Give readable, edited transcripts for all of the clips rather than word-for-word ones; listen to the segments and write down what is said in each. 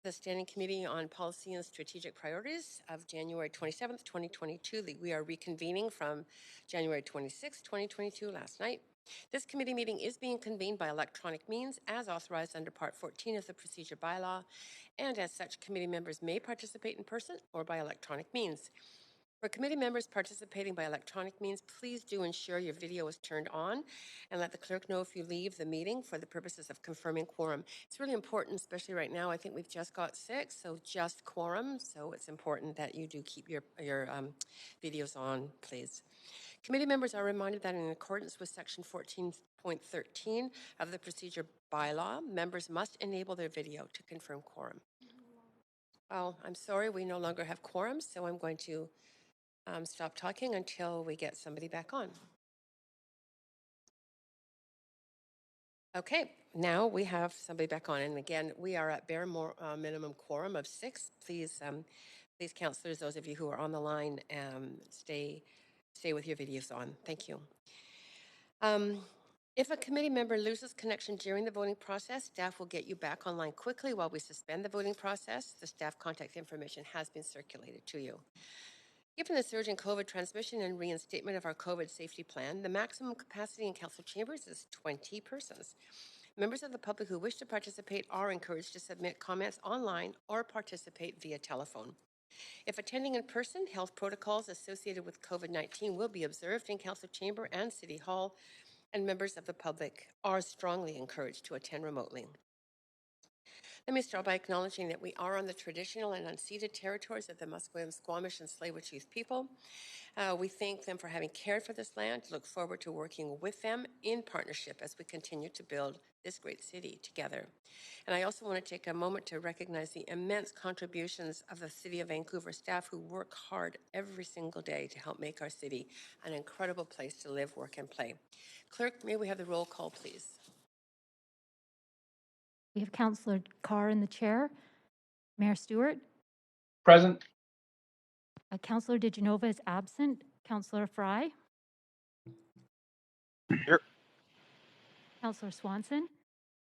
The Standing Committee on Policy and Strategic Priorities of January 27th, 2022. We are reconvening from January 26th, 2022, last night. This committee meeting is being convened by electronic means as authorized under Part 14 of the Procedure Bylaw, and as such, committee members may participate in person or by electronic means. For committee members participating by electronic means, please do ensure your video is turned on and let the clerk know if you leave the meeting for the purposes of confirming quorum. It's really important, especially right now. I think we've just got 6, so just quorum. So it's important that you do keep your videos on, please. Committee members are reminded that in accordance with Section 14.13 of the Procedure Bylaw, members must enable their video to confirm quorum. Oh, I'm sorry, we no longer have quorum, so I'm going to stop talking until we get somebody back on. Okay, now we have somebody back on, and again, we are at bare minimum quorum of 6. Please, councillors, those of you who are on the line, stay with your videos on. Thank you. If a committee member loses connection during the voting process, staff will get you back online quickly while we suspend the voting process. The staff contact information has been circulated to you. Given the surge in COVID transmission and reinstatement of our COVID safety plan, the maximum capacity in council chambers is 20 persons. Members of the public who wish to participate are encouraged to submit comments online or participate via telephone. If attending in person, health protocols associated with COVID-19 will be observed in council chamber and city hall, and members of the public are strongly encouraged to attend remotely. Let me start by acknowledging that we are on the traditional and unceded territories of the Musqueam, Squamish, and Tsleil-Waututh people. We thank them for having cared for this land, look forward to working with them in partnership as we continue to build this great city together. And I also want to take a moment to recognize the immense contributions of the City of Vancouver staff who work hard every single day to help make our city an incredible place to live, work, and play. Clerk, may we have the roll call, please? We have Councillor Carr in the chair. Mayor Stewart. Present. Councillor De Genova is absent. Councillor Fry. Here. Councillor Swanson.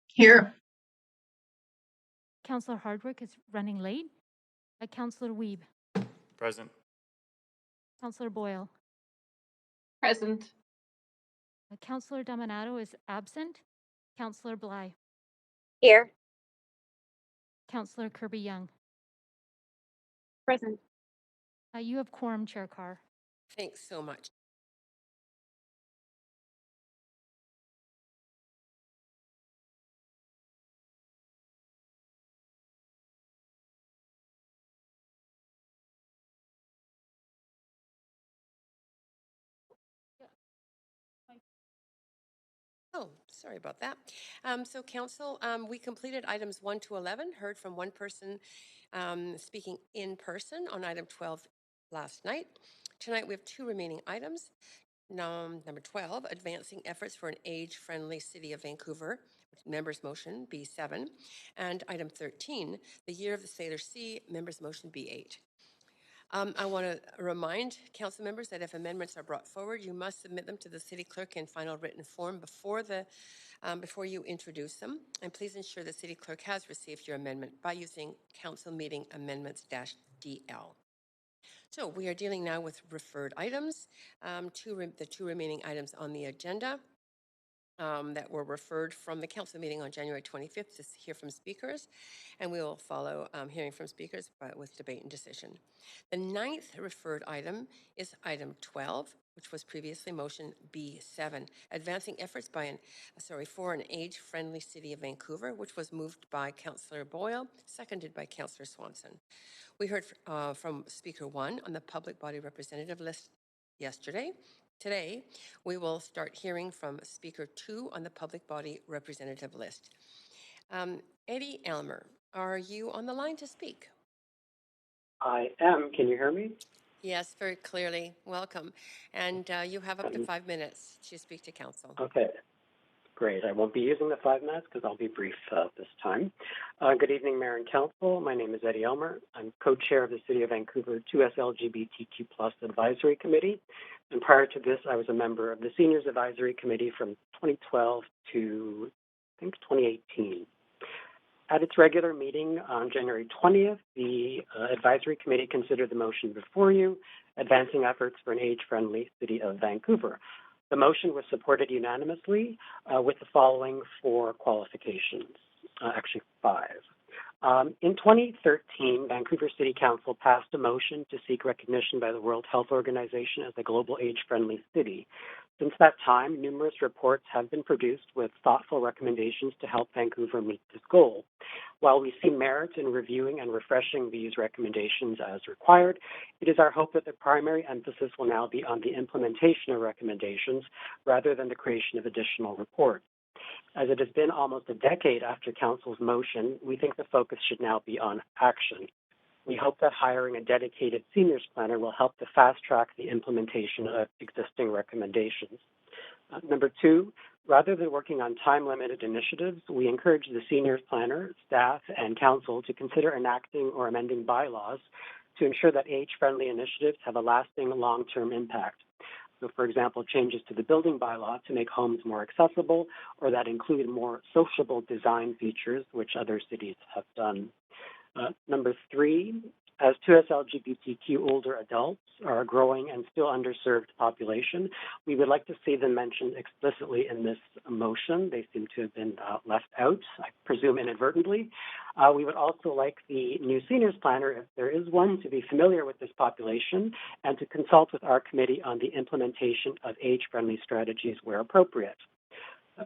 Here. Councillor Hardwick is running late. Councillor Wiebe. Present. Councillor Boyle. Present. Councillor Dominato is absent. Councillor Bly. Here. Councillor Kirby-Young. Present. You have quorum, Chair Carr. Thanks so much. Oh, sorry about that. So Council, we completed items 1 to 11, heard from one person speaking in person on item 12 last night. Tonight we have 2 remaining items. Number 12, advancing efforts for an age-friendly City of Vancouver, members motion B7, and item 13, the Year of the Sailor Sea, members motion B8. I want to remind council members that if amendments are brought forward, you must submit them to the city clerk in final written form before you introduce them. And please ensure the city clerk has received your amendment by using council meeting amendments-DL. So we are dealing now with referred items, the 2 remaining items on the agenda. That were referred from the council meeting on January 25th to hear from speakers, and we will follow hearing from speakers with debate and decision. The 9th referred item is item 12, which was previously motion B7, advancing efforts for an age-friendly City of Vancouver, which was moved by Councillor Boyle, seconded by Councillor Swanson. We heard from Speaker 1 on the public body representative list yesterday. Today, we will start hearing from Speaker 2 on the public body representative list. Eddie Elmer, are you on the line to speak? I am. Can you hear me? Yes, very clearly. Welcome. And you have up to 5 minutes to speak to council. Okay. Great. I won't be using the 5 minutes because I'll be brief this time. Good evening, Mayor and Council. My name is Eddie Elmer. I'm co-chair of the City of Vancouver 2S LGBTQ+ Advisory Committee. And prior to this, I was a member of the Seniors Advisory Committee from 2012 to, I think, 2018. At its regular meeting on January 20th, the advisory committee considered the motion before you, advancing efforts for an age-friendly city of Vancouver. The motion was supported unanimously with the following 4 qualifications, actually 5. In 2013, Vancouver City Council passed a motion to seek recognition by the World Health Organization as a global age-friendly city. Since that time, numerous reports have been produced with thoughtful recommendations to help Vancouver meet this goal. While we see merit in reviewing and refreshing these recommendations as required, it is our hope that the primary emphasis will now be on the implementation of recommendations rather than the creation of additional reports. As it has been almost a decade after Council's motion, we think the focus should now be on action. We hope that hiring a dedicated seniors planner will help to fast-track the implementation of existing recommendations. Number 2, rather than working on time-limited initiatives, we encourage the seniors planner, staff, and council to consider enacting or amending bylaws to ensure that age-friendly initiatives have a lasting long-term impact. So, for example, changes to the building bylaw to make homes more accessible or that include more sociable design features, which other cities have done. Number 3, as 2S LGBTQ older adults are a growing and still underserved population, we would like to see them mentioned explicitly in this motion. They seem to have been left out, I presume inadvertently. We would also like the new seniors planner, if there is one, to be familiar with this population and to consult with our committee on the implementation of age-friendly strategies where appropriate.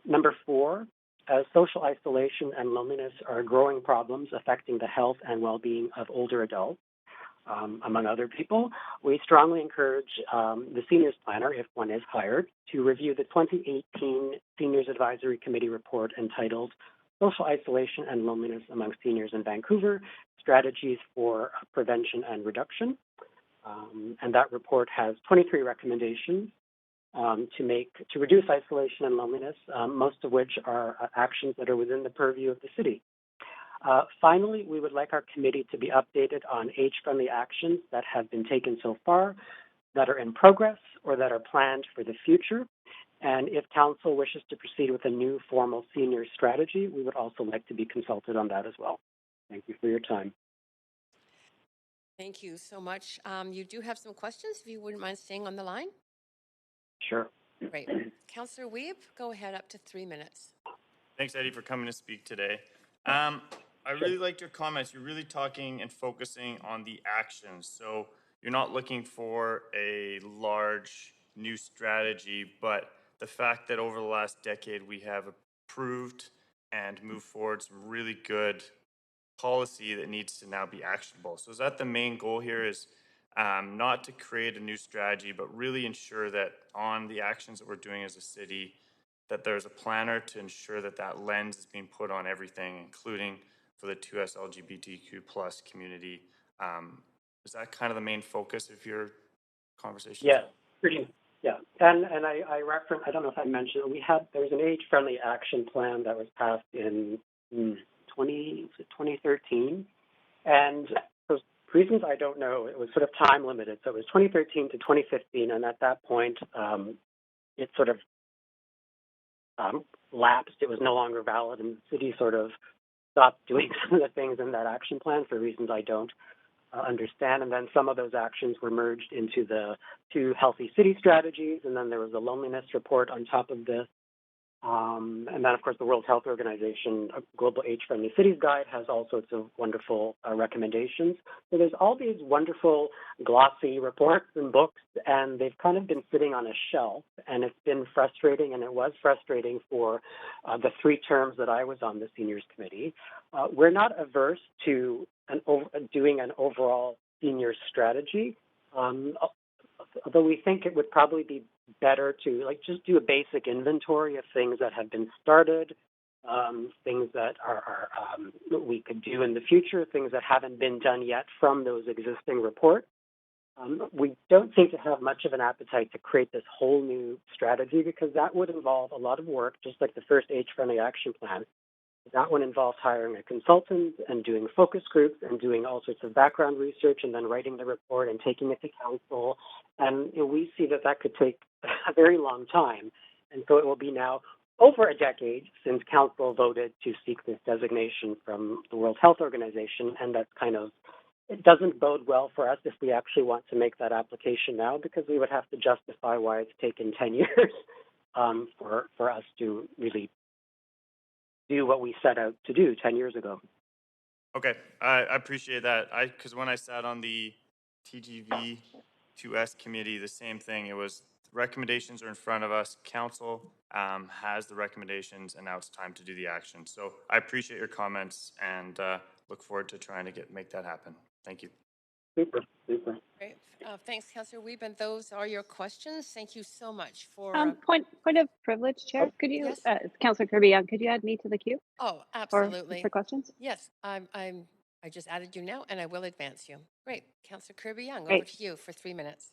Number 4, as social isolation and loneliness are growing problems affecting the health and well-being of older adults, among other people, we strongly encourage the seniors planner, if one is hired, to review the 2018 Seniors Advisory Committee report entitled Social Isolation and Loneliness Among Seniors in Vancouver, Strategies for Prevention and Reduction. And that report has 23 recommendations to reduce isolation and loneliness, most of which are actions that are within the purview of the city. Finally, we would like our committee to be updated on age-friendly actions that have been taken so far, that are in progress, or that are planned for the future. And if council wishes to proceed with a new formal senior strategy, we would also like to be consulted on that as well. Thank you for your time. Thank you so much. You do have some questions, if you wouldn't mind staying on the line. Sure. Great. Councillor Weeb, go ahead, up to 3 minutes. Thanks, Eddie, for coming to speak today. I really liked your comments. You're really talking and focusing on the actions. So you're not looking for a large new strategy, but the fact that over the last decade we have approved and moved forward some really good policy that needs to now be actionable. So is that the main goal here, is not to create a new strategy, but really ensure that on the actions that we're doing as a city, that there's a planner to ensure that that lens is being put on everything, including for the 2S LGBTQ plus community. Is that kind of the main focus of your conversation? Yeah, pretty. Yeah, and I referenced, I don't know if I mentioned, there's an age-friendly action plan that was passed in 2013, and for reasons I don't know, it was sort of time limited. So it was 2013 to 2015, and at that point, it sort of lapsed. It was no longer valid, and the city sort of stopped doing some of the things in that action plan for reasons I don't understand. And then some of those actions were merged into the 2 healthy city strategies, and then there was a loneliness report on top of this. And then, of course, the World Health Organization Global Age-Friendly Cities Guide has all sorts of wonderful recommendations. So there's all these wonderful glossy reports and books, and they've kind of been sitting on a shelf, and it's been frustrating, and it was frustrating for the 3 terms that I was on the Seniors Committee. We're not averse to doing an overall senior strategy, although we think it would probably be better to just do a basic inventory of things that have been started, things that are we could do in the future, things that haven't been done yet from those existing reports. We don't seem to have much of an appetite to create this whole new strategy, because that would involve a lot of work, just like the first age-friendly action plan. That one involves hiring a consultant and doing focus groups and doing all sorts of background research and then writing the report and taking it to council. And we see that could take a very long time. And so it will be now, over a decade since Council voted to seek this designation from the World Health Organization, and that's it doesn't bode well for us if we actually want to make that application now, because we would have to justify why it's taken 10 years for us to really do what we set out to do 10 years ago. Okay, I appreciate that. Because when I sat on the TGV2S committee, the same thing. It was recommendations are in front of us. Council has the recommendations, and now it's time to do the action. So I appreciate your comments and look forward to trying to make that happen. Thank you. Super, super. Great. Thanks, Councillor Wiebe. Those are your questions. Thank you so much for. Point of privilege, Chair. Could you, yes? Councillor Kirby-Young, could you add me to the queue Oh, absolutely. for questions? Yes, I just added you now, and I will advance you. Great, Councillor Kirby-Young, over Great. to you for 3 minutes.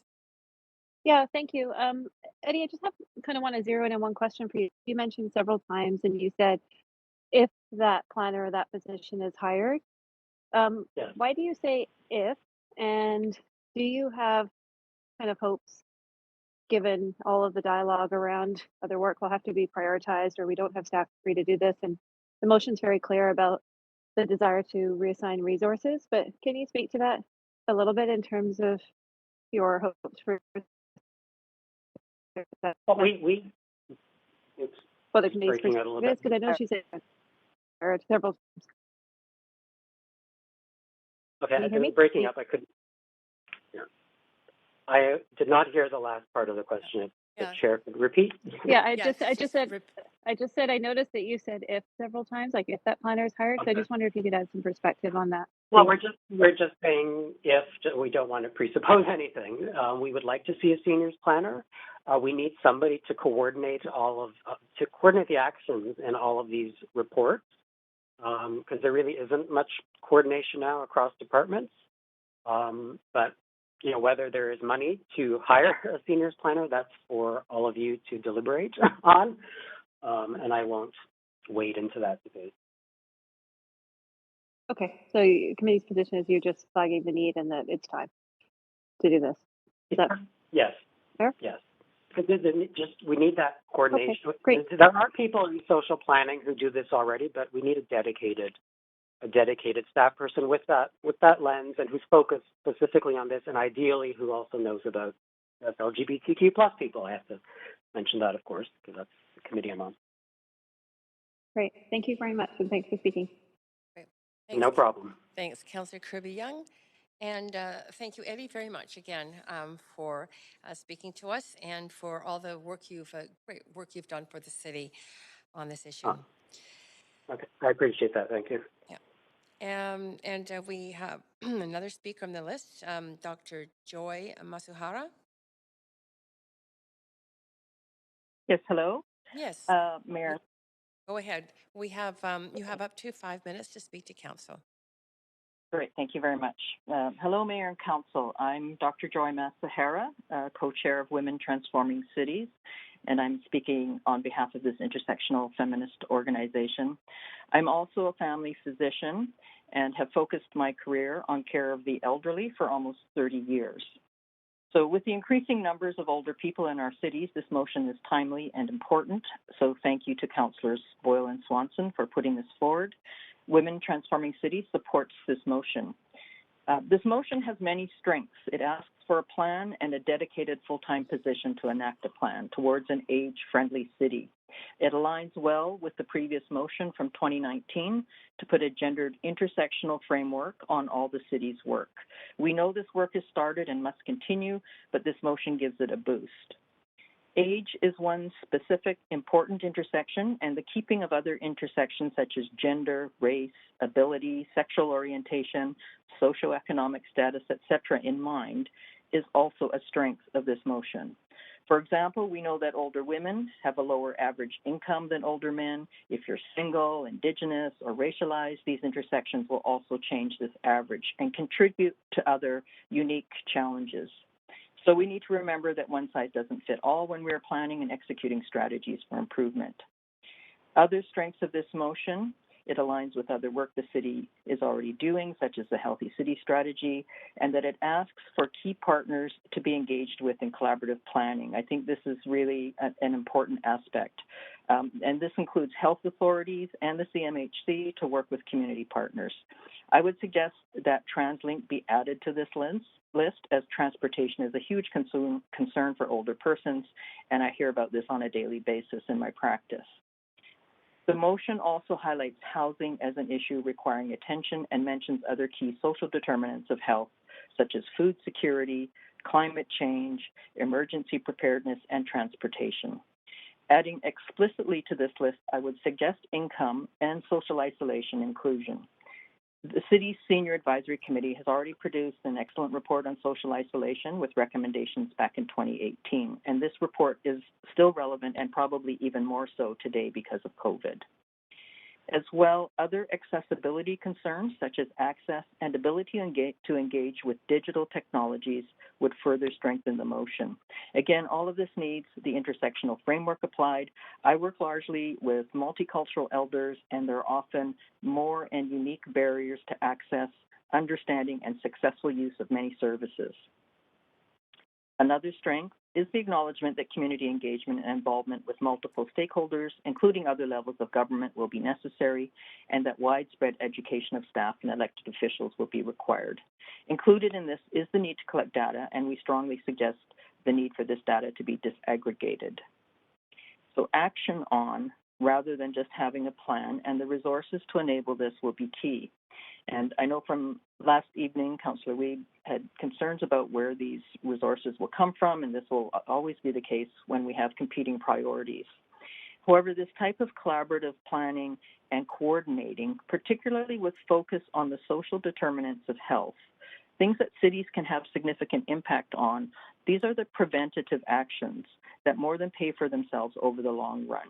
Yeah, thank you. Eddie, I just kind of want to zero in on one question for you. You mentioned several times, and you said if that planner or that position is hired. Yeah. Why do you say if? And do you have kind of hopes, given all of the dialogue around other work will have to be prioritized, or we don't have staff free to do this? And the motion's very clear about the desire to reassign resources, but can you speak to that a little bit in terms of your hopes for that? Well, it's Well, the committee's breaking out a little bit. because I know she said several times. Okay, Can you hear me? breaking up. I couldn't. Yeah. I did not hear the last part of the question. If the chair could repeat. Yeah, I just said I noticed that you said if several times, like if that planner is hired. Okay. So I just wonder if you could add some perspective on that. Well, we're just saying if we don't want to presuppose anything. We would like to see a seniors planner. We need somebody to coordinate the actions in all of these reports, because there really isn't much coordination now across departments. But whether there is money to hire a seniors planner, that's for all of you to deliberate on, and I won't wade into that debate. Okay, so your committee's position is you're just flagging the need and that it's time to do this. Is that yes? Fair? Yes. We need that coordination. Okay, great. There are people in social planning who do this already, but we need a dedicated staff person with that lens and who's focused specifically on this, and ideally who also knows about LGBTQ+ people. I have to mention that, of course, because that's the committee I'm on. Great. Thank you very much, and thanks for speaking. Great. Thanks, no problem. Thanks, Councillor Kirby-Young. And thank you, Eddie, very much again for speaking to us and for all the great work you've done for the city on this issue. Okay, I appreciate that. Thank you. Yeah. And we have another speaker on the list, Dr. Joy Masuhara. Yes, hello. Yes. Mayor. Go ahead. We have you have up to 5 minutes to speak to council. Great, thank you very much. Hello, Mayor and Council. I'm Dr. Joy Masuhara, co-chair of Women Transforming Cities, and I'm speaking on behalf of this intersectional feminist organization. I'm also a family physician and have focused my career on care of the elderly for almost 30 years. So with the increasing numbers of older people in our cities, this motion is timely and important. So thank you to Councillors Boyle and Swanson for putting this forward. Women Transforming Cities supports this motion. This motion has many strengths. It asks for a plan and a dedicated full-time position to enact a plan towards an age-friendly city. It aligns well with the previous motion from 2019 to put a gendered intersectional framework on all the city's work. We know this work has started and must continue, but this motion gives it a boost. Age is one specific important intersection, and the keeping of other intersections such as gender, race, ability, sexual orientation, socioeconomic status, etc. in mind is also a strength of this motion. For example, we know that older women have a lower average income than older men. If you're single, Indigenous, or racialized, these intersections will also change this average and contribute to other unique challenges. So we need to remember that one size doesn't fit all when we're planning and executing strategies for improvement. Other strengths of this motion it aligns with other work the city is already doing, such as the Healthy City Strategy, and that it asks for key partners to be engaged with in collaborative planning. I think this is really an important aspect. And this includes health authorities and the CMHC to work with community partners. I would suggest that TransLink be added to this list, as transportation is a huge concern for older persons, and I hear about this on a daily basis in my practice. The motion also highlights housing as an issue requiring attention and mentions other key social determinants of health, such as food security, climate change, emergency preparedness, and transportation. Adding explicitly to this list, I would suggest income and social isolation inclusion. The city's Senior Advisory Committee has already produced an excellent report on social isolation with recommendations back in 2018, and this report is still relevant and probably even more so today because of COVID. As well, other accessibility concerns such as access and ability to engage with digital technologies would further strengthen the motion. Again, all of this needs the intersectional framework applied. I work largely with multicultural elders, and there are often more and unique barriers to access, understanding, and successful use of many services. Another strength is the acknowledgement that community engagement and involvement with multiple stakeholders, including other levels of government, will be necessary, and that widespread education of staff and elected officials will be required. Included in this is the need to collect data, and we strongly suggest the need for this data to be disaggregated. So action on, rather than just having a plan, and the resources to enable this will be key. And I know from last evening, Councillor Weed had concerns about where these resources will come from, and this will always be the case when we have competing priorities. However, this type of collaborative planning and coordinating, particularly with focus on the social determinants of health, things that cities can have significant impact on, these are the preventative actions that more than pay for themselves over the long run.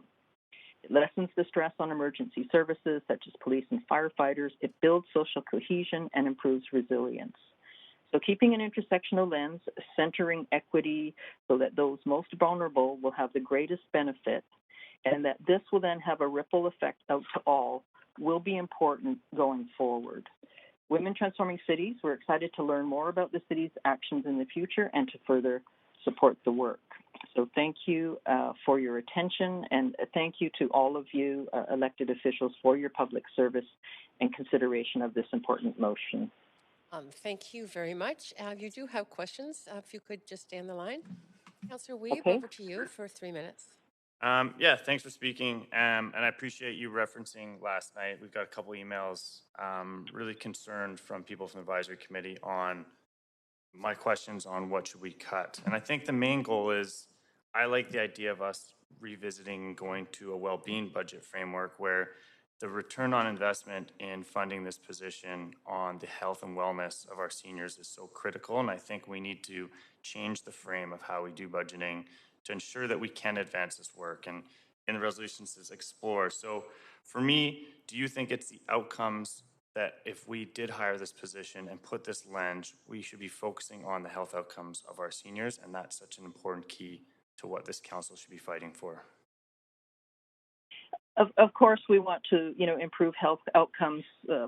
It lessens the stress on emergency services such as police and firefighters. It builds social cohesion and improves resilience. So keeping an intersectional lens, centering equity so that those most vulnerable will have the greatest benefit, and that this will then have a ripple effect out to all, will be important going forward. Women Transforming Cities, we're excited to learn more about the city's actions in the future and to further support the work. So thank you for your attention, and thank you to all of you elected officials for your public service and consideration of this important motion. Thank you very much. You do have questions. If you could just stay on the line. Councillor Weeb, Okay. over to you for 3 minutes. Yeah, thanks for speaking. And I appreciate you referencing last night. We've got a couple emails really concerned from people from the advisory committee on my questions on what should we cut. And I think the main goal is, I like the idea of us revisiting going to a well-being budget framework where the return on investment in funding this position on the health and wellness of our seniors is so critical. And I think we need to change the frame of how we do budgeting to ensure that we can advance this work. And in the resolution says explore. So for me, do you think it's the outcomes that if we did hire this position and put this lens, we should be focusing on the health outcomes of our seniors? And that's such an important key to what this council should be fighting for. Of course, we want to, improve health outcomes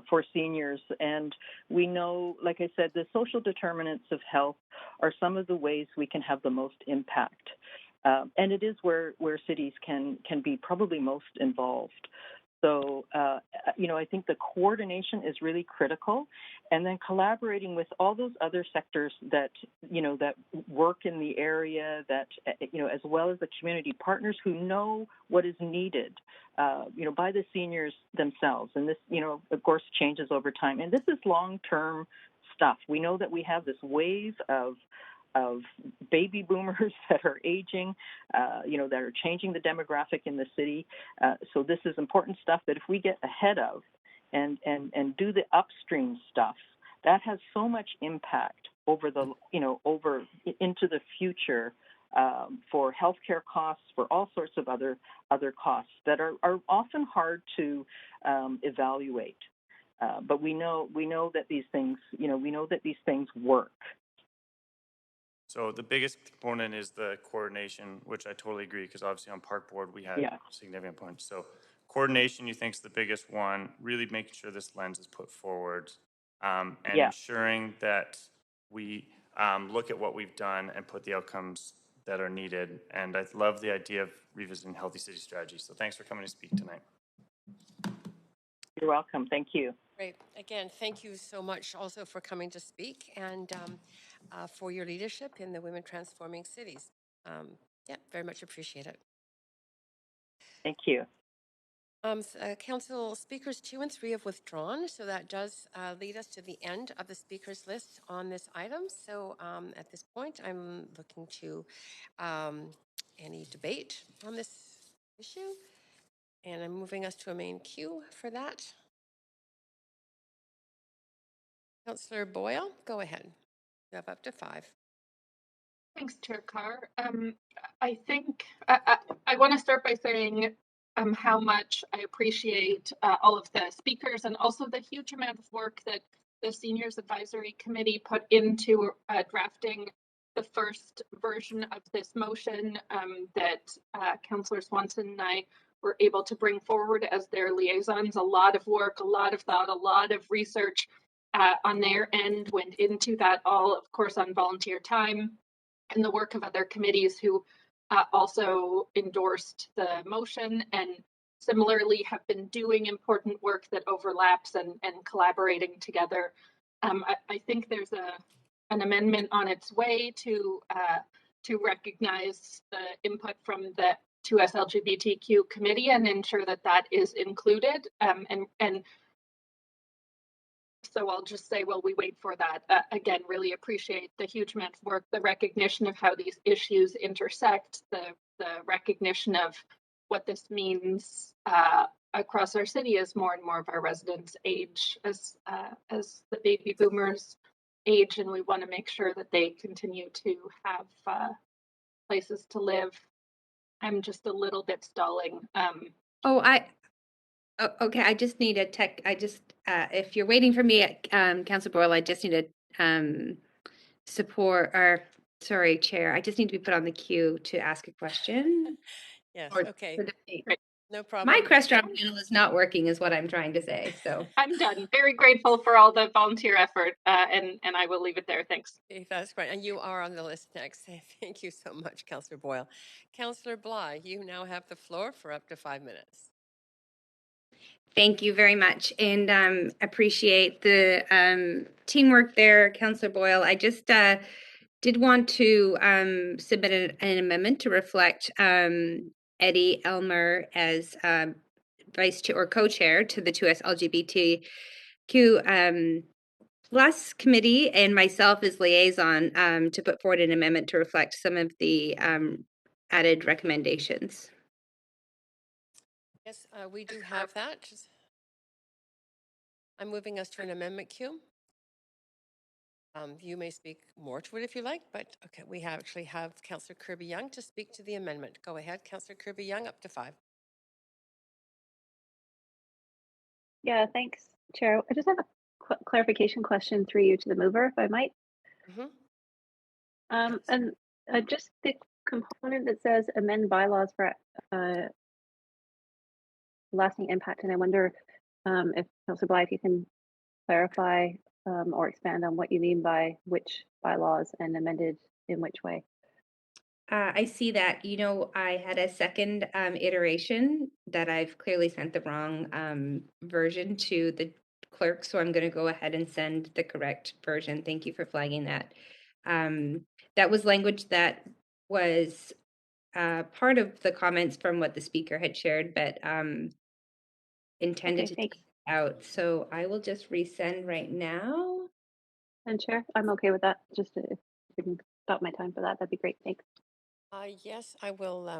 for seniors. And we know, like I said, the social determinants of health are some of the ways we can have the most impact. And it is where cities can be probably most involved. So, I think the coordination is really critical, and then collaborating with all those other sectors that, that work in the area, that, as well as the community partners who know what is needed, by the seniors themselves. And this, of course, changes over time. And this is long-term stuff. We know that we have this wave of baby boomers that are aging, that are changing the demographic in the city. So this is important stuff that if we get ahead of and do the upstream stuff, that has so much impact over the, over into the future for healthcare costs, for all sorts of other costs that are often hard to evaluate. But we know that these things, work. So the biggest component is the coordination, which I totally agree, because obviously on park board we had significant points. So coordination you think is the biggest one, really making sure this lens is put forward, and Yeah. ensuring that we look at what we've done and put the outcomes that are needed. And I love the idea of revisiting healthy city strategy. So thanks for coming to speak tonight. You're welcome. Thank you. Great. Again, thank you so much also for coming to speak and for your leadership in the Women Transforming Cities. Yeah, very much appreciate it. Thank you. Council speakers 2 and 3 have withdrawn, so that does lead us to the end of the speakers list on this item. So at this point, I'm looking to any debate on this issue, and I'm moving us to a main queue for that. Councillor Boyle, go ahead. You have up to 5. Thanks, Chair Carr. I think I want to start by saying how much I appreciate all of the speakers and also the huge amount of work that the Seniors Advisory Committee put into drafting the first version of this motion that Councillor Swanson and I were able to bring forward as their liaisons. A lot of work, a lot of thought, a lot of research on their end went into that, all, of course, on volunteer time, and the work of other committees who also endorsed the motion and similarly have been doing important work that overlaps and collaborating together. I think there's an amendment on its way to recognize the input from the 2S LGBTQ committee and ensure that that is included. And so I'll just say, while we wait for that, again, really appreciate the huge amount of work, the recognition of how these issues intersect, the recognition of what this means across our city as more and more of our residents age, as the baby boomers age, and we want to make sure that they continue to have places to live. I'm just a little bit stalling. Okay, I just need a tech. If you're waiting for me, Councilor Boyle, I just need a Chair. I just need to be put on the queue to ask a question. Yes, Or okay. No problem. My restaurant panel is not working, is what I'm trying to say. So I'm done. Very grateful for all the volunteer effort, and I will leave it there. Thanks. Okay, that's great. And you are on the list next. Thank you so much, Councillor Boyle. Councillor Bly, you now have the floor for up to 5 minutes. thank you very much, and appreciate the teamwork there, Councillor Boyle. I just did want to submit an amendment to reflect Eddie Elmer as vice chair or co-chair to the 2S LGBTQ Plus committee, and myself as liaison to put forward an amendment to reflect some of the added recommendations. Yes, we do have that. I'm moving us to an amendment queue. You may speak more to it if you like, but okay, we actually have Councillor Kirby-Yung to speak to the amendment. Go ahead, Councillor Kirby-Yung, up to 5. Yeah, thanks, Chair. I just have a clarification question through you to the mover, if I might. Yes. And just the component that says amend bylaws for lasting impact, and I wonder if Councillor Blythe, you can clarify or expand on what you mean by which bylaws and amended in which way. I see that, I had a second iteration that I've clearly sent the wrong version to the clerk, so I'm going to go ahead and send the correct version. Thank you for flagging that. That was language that was part of the comments from what the speaker had shared, but intended to take out. So I will just resend right now. And Chair, I'm okay with that. Just if we can stop my time for that, that'd be great. Thanks. Yes, I will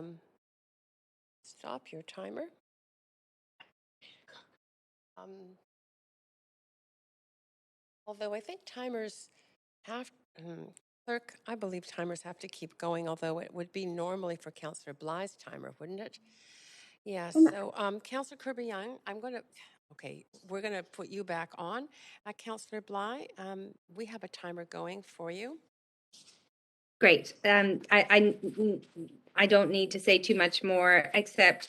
stop your timer. Although I think timers have, clerk, I believe timers have to keep going, although it would be normally for Councillor Bly's timer, wouldn't it? Yeah, so Councillor Kirby-Yung, we're going to put you back on. Councillor Bly, we have a timer going for you. Great. I don't need to say too much more, except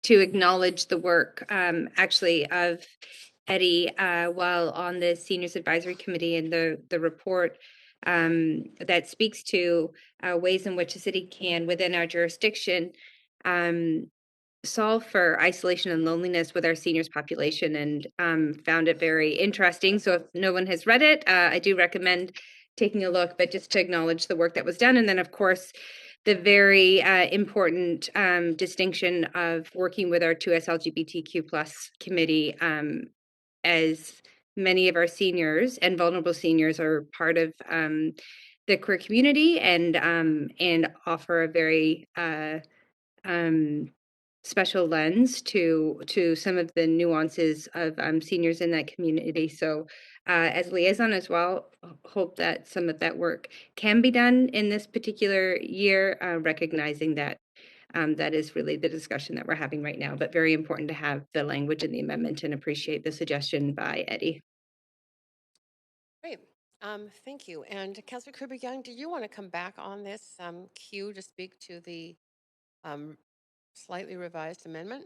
acknowledge the work actually of Eddie while on the Seniors Advisory Committee, and the report that speaks to ways in which the city can, within our jurisdiction, solve for isolation and loneliness with our seniors population, and found it very interesting. So if no one has read it, I do recommend taking a look, but just to acknowledge the work that was done. And then, of course, the very important distinction of working with our 2S LGBTQ plus committee, as many of our seniors and vulnerable seniors are part of the queer community, and offer a very special lens to some of the nuances of seniors in that community. So as liaison as well, hope that some of that work can be done in this particular year, recognizing that that is really the discussion that we're having right now, but very important to have the language in the amendment, and appreciate the suggestion by Eddie. Great. Thank you. And Councillor Kirby-Young, do you want to come back on this cue to speak to the slightly revised amendment?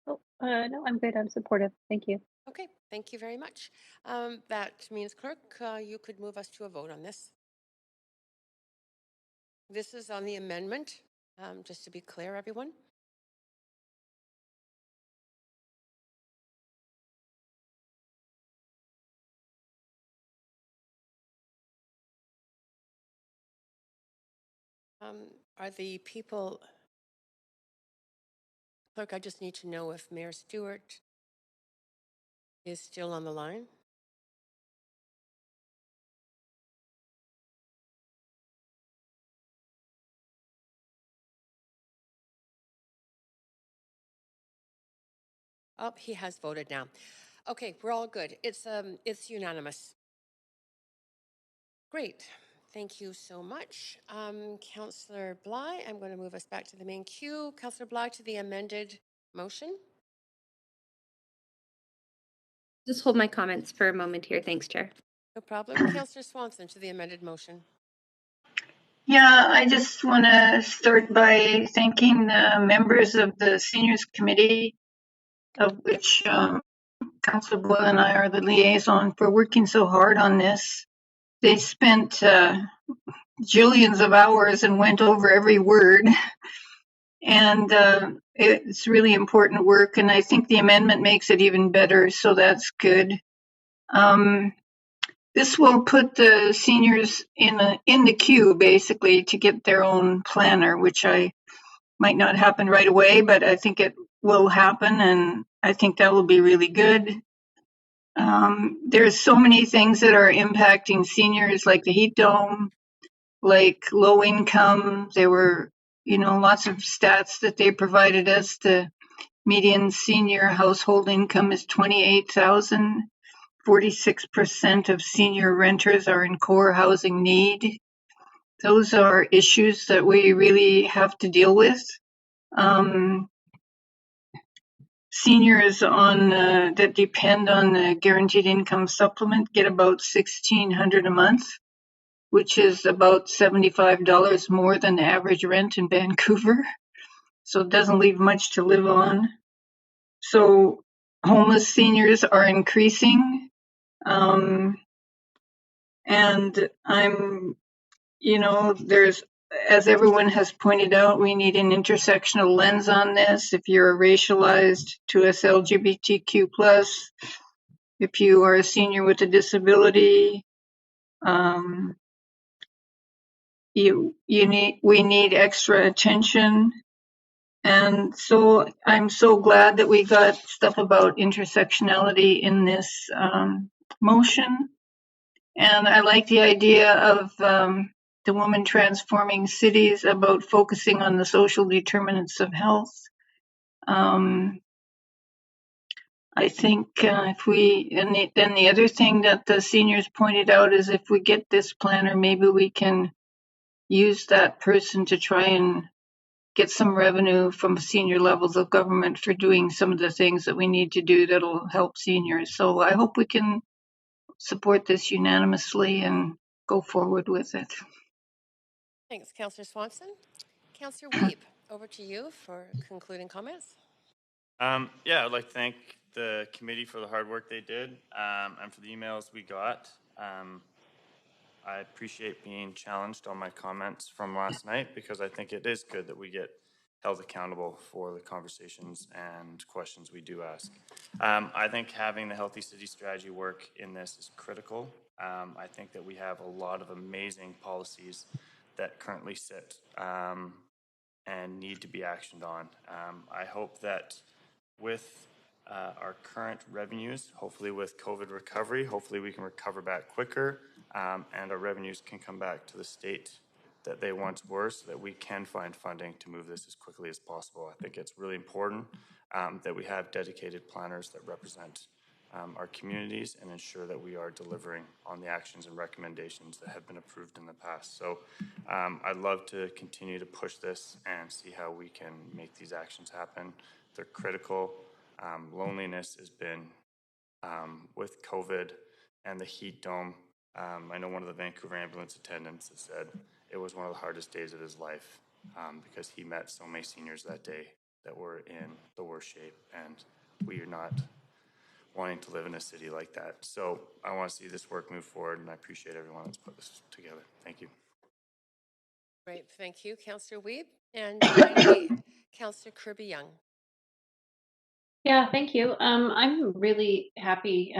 Oh, no, I'm good. I'm supportive. Thank you. Okay, thank you very much. That means, clerk, you could move us to a vote on this. This is on the amendment, just to be clear, everyone. Are the people, clerk, I just need to know if Mayor Stewart is still on the line. Oh, he has voted now. Okay, we're all good. It's unanimous. Great. Thank you so much. Councillor Bly, I'm going to move us back to the main queue. Councillor Bly, to the amended motion. Just hold my comments for a moment here. Thanks, Chair. No problem. Councillor Swanson, to the amended motion. Yeah, I just want to start by thanking the members of the Seniors Committee, of which Councillor Boyle and I are the liaison, for working so hard on this. They spent jillions of hours and went over every word. And it's really important work, and I think the amendment makes it even better, so that's good. This will put the seniors in the queue, basically, to get their own planner, which I might not happen right away, but I think it will happen, and I think that will be really good. There's so many things that are impacting seniors, like the heat dome, like low income. There were, lots of stats that they provided us. The median senior household income is $28,000. 46% of senior renters are in core housing need. Those are issues that we really have to deal with. Seniors that depend on the guaranteed income supplement get about $1,600 a month, which is about $75 more than the average rent in Vancouver. So it doesn't leave much to live on. So homeless seniors are increasing. And there's, as everyone has pointed out, we need an intersectional lens on this. If you're a racialized 2S LGBTQ+, if you are a senior with a disability, we need extra attention. And so I'm so glad that we got stuff about intersectionality in this motion. And I like the idea of the Women Transforming Cities about focusing on the social determinants of health. I think then the other thing that the seniors pointed out is if we get this planner, maybe we can use that person to try and get some revenue from senior levels of government for doing some of the things that we need to do that'll help seniors. So I hope we can support this unanimously and go forward with it. Thanks, Councillor Swanson. Councillor Weeb. over to you for concluding comments. Yeah, I'd like to thank the committee for the hard work they did and for the emails we got. I appreciate being challenged on my comments from last night because I think it is good that we get held accountable for the conversations and questions we do ask. I think having the Healthy City Strategy work in this is critical. I think that we have a lot of amazing policies that currently sit and need to be actioned on. I hope that with our current revenues, hopefully with COVID recovery, hopefully we can recover back quicker and our revenues can come back to the state that they once were so that we can find funding to move this as quickly as possible. I think it's really important that we have dedicated planners that represent our communities and ensure that we are delivering on the actions and recommendations that have been approved in the past. So I'd love to continue to push this and see how we can make these actions happen. They're critical. Loneliness has been with COVID and the heat dome. I know one of the Vancouver ambulance attendants has said it was one of the hardest days of his life because he met so many seniors that day that were in the worst shape, and we are not wanting to live in a city like that. So I want to see this work move forward, and I appreciate everyone that's put this together. Thank you. Great, thank you, Councillor Wiebe. And finally, Councillor Kirby-Yung. Yeah, thank you. I'm really happy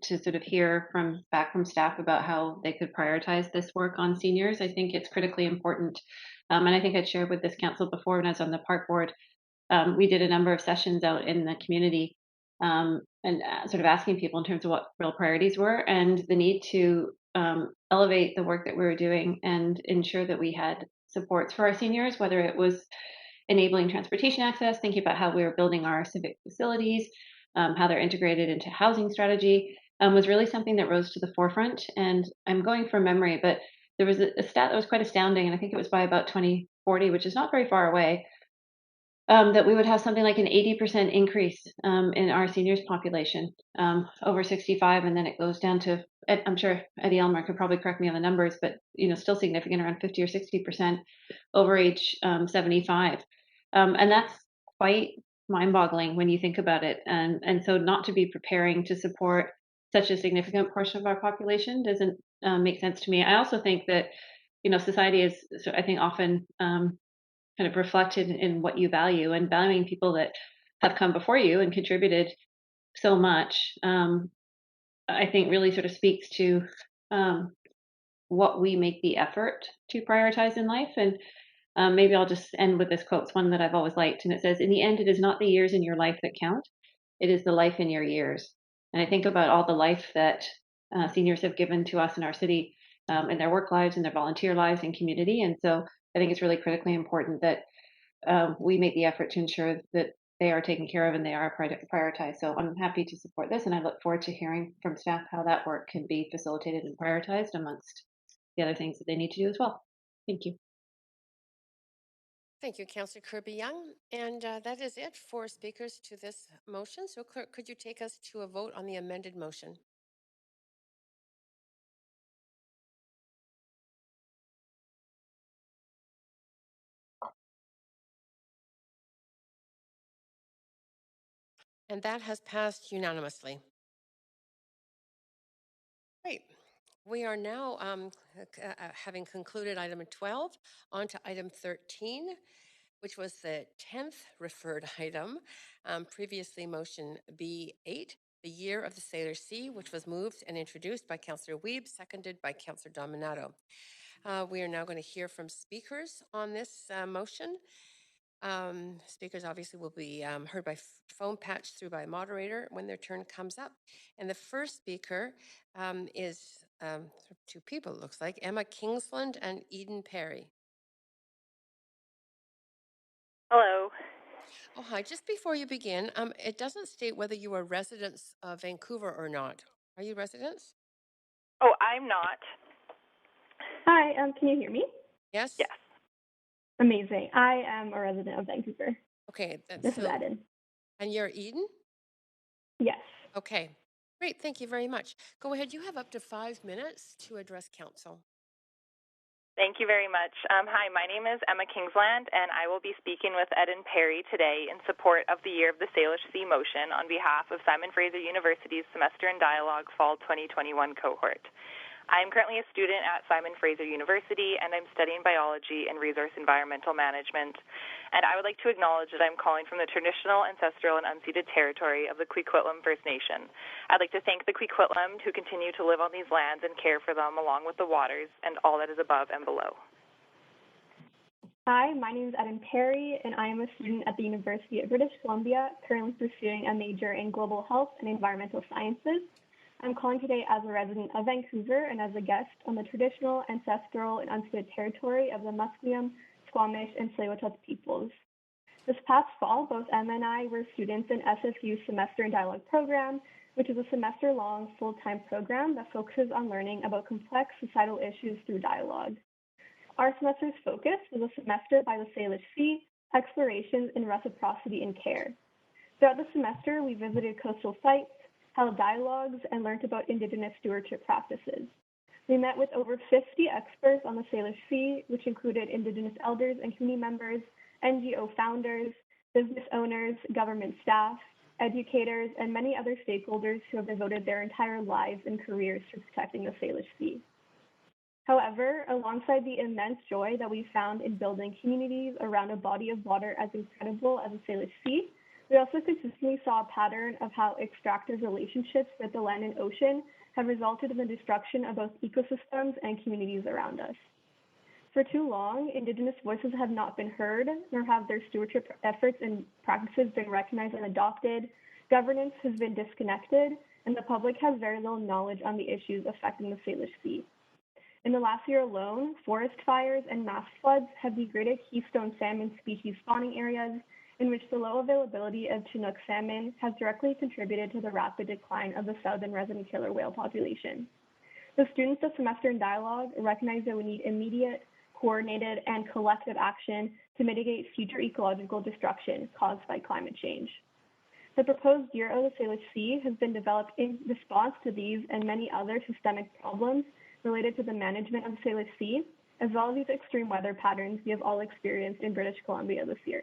to sort of hear back from staff about how they could prioritize this work on seniors. I think it's critically important. And I think I'd shared with this council before when I was on the park board. We did a number of sessions out in the community and sort of asking people in terms of what real priorities were and the need to elevate the work that we were doing and ensure that we had supports for our seniors, whether it was enabling transportation access, thinking about how we were building our civic facilities, how they're integrated into housing strategy, was really something that rose to the forefront. And I'm going from memory, but there was a stat that was quite astounding, and I think it was by about 2040, which is not very far away, that we would have something like an 80% increase in our seniors population over 65, and then it goes down to, I'm sure Eddie Elmer could probably correct me on the numbers, but still significant, around 50 or 60% over age 75. And that's quite mind-boggling when you think about it. And so not to be preparing to support such a significant portion of our population doesn't make sense to me. I also think that society is, I think, often kind of reflected in what you value, and valuing people that have come before you and contributed so much, I think really sort of speaks to what we make the effort to prioritize in life. And maybe I'll just end with this quote. It's one that I've always liked, and it says, "In the end, it is not the years in your life that count, it is the life in your years." And I think about all the life that seniors have given to us in our city, in their work lives, in their volunteer lives, and community. And so I think it's really critically important that we make the effort to ensure that they are taken care of and they are prioritized. So I'm happy to support this, and I look forward to hearing from staff how that work can be facilitated and prioritized amongst the other things that they need to do as well. Thank you. Thank you, Councillor Kirby-Yung. And that is it for speakers to this motion. So Clerk, could you take us to a vote on the amended motion? And that has passed unanimously. Great. We are now, having concluded item 12, on to item 13, which was the 10th referred item, previously motion B8, the Year of the Sailor Sea, which was moved and introduced by Councillor Wiebe, seconded by Councillor Dominato. We are now going to hear from speakers on this motion. Speakers obviously will be heard by phone, patched through by a moderator when their turn comes up. And the first speaker is two people, it looks like, Emma Kingsland and Eden Perry. Hello. Oh, hi. Just before you begin, it doesn't state whether you are residents of Vancouver or not. Are you residents? Oh, I'm not. Hi, can you hear me? Yes? Yes. Amazing. I am a resident of Vancouver. Okay. This is Eden. And you're Eden? Yes. Okay. Great. Thank you very much. Go ahead. You have up to 5 minutes to address council. Thank you very much. Hi, my name is Emma Kingsland, and I will be speaking with Ed and Perry today in support of the Year of the Salish Sea motion on behalf of Simon Fraser University's Semester in Dialogue Fall 2021 cohort. I am currently a student at Simon Fraser University, and I'm studying biology and resource environmental management. And I would like to acknowledge that I'm calling from the traditional, ancestral, and unceded territory of the Coquitlam First Nation. I'd like to thank the Coquitlam who continue to live on these lands and care for them along with the waters and all that is above and below. Hi, my name is Eden Perry, and I am a student at the University of British Columbia, currently pursuing a major in global health and environmental sciences. I'm calling today as a resident of Vancouver and as a guest on the traditional, ancestral, and unceded territory of the Musqueam, Squamish, and Tsleil-Waututh peoples. This past fall, both Emma and I were students in SFU's Semester in Dialogue program, which is a semester-long, full-time program that focuses on learning about complex societal issues through dialogue. Our semester's focus was a semester by the Salish Sea, explorations in reciprocity and care. Throughout the semester, we visited coastal sites, held dialogues, and learned about Indigenous stewardship practices. We met with over 50 experts on the Salish Sea, which included Indigenous elders and community members, NGO founders, business owners, government staff, educators, and many other stakeholders who have devoted their entire lives and careers to protecting the Salish Sea. However, alongside the immense joy that we found in building communities around a body of water as incredible as the Salish Sea, we also consistently saw a pattern of how extractive relationships with the land and ocean have resulted in the destruction of both ecosystems and communities around us. For too long, Indigenous voices have not been heard, nor have their stewardship efforts and practices been recognized and adopted. Governance has been disconnected, and the public has very little knowledge on the issues affecting the Salish Sea. In the last year alone, forest fires and mass floods have degraded keystone salmon species spawning areas, in which the low availability of Chinook salmon has directly contributed to the rapid decline of the southern resident killer whale population. The students of Semester in Dialogue recognize that we need immediate, coordinated, and collective action to mitigate future ecological destruction caused by climate change. The proposed Year of the Salish Sea has been developed in response to these and many other systemic problems related to the management of the Salish Sea, as well as these extreme weather patterns we have all experienced in British Columbia this year.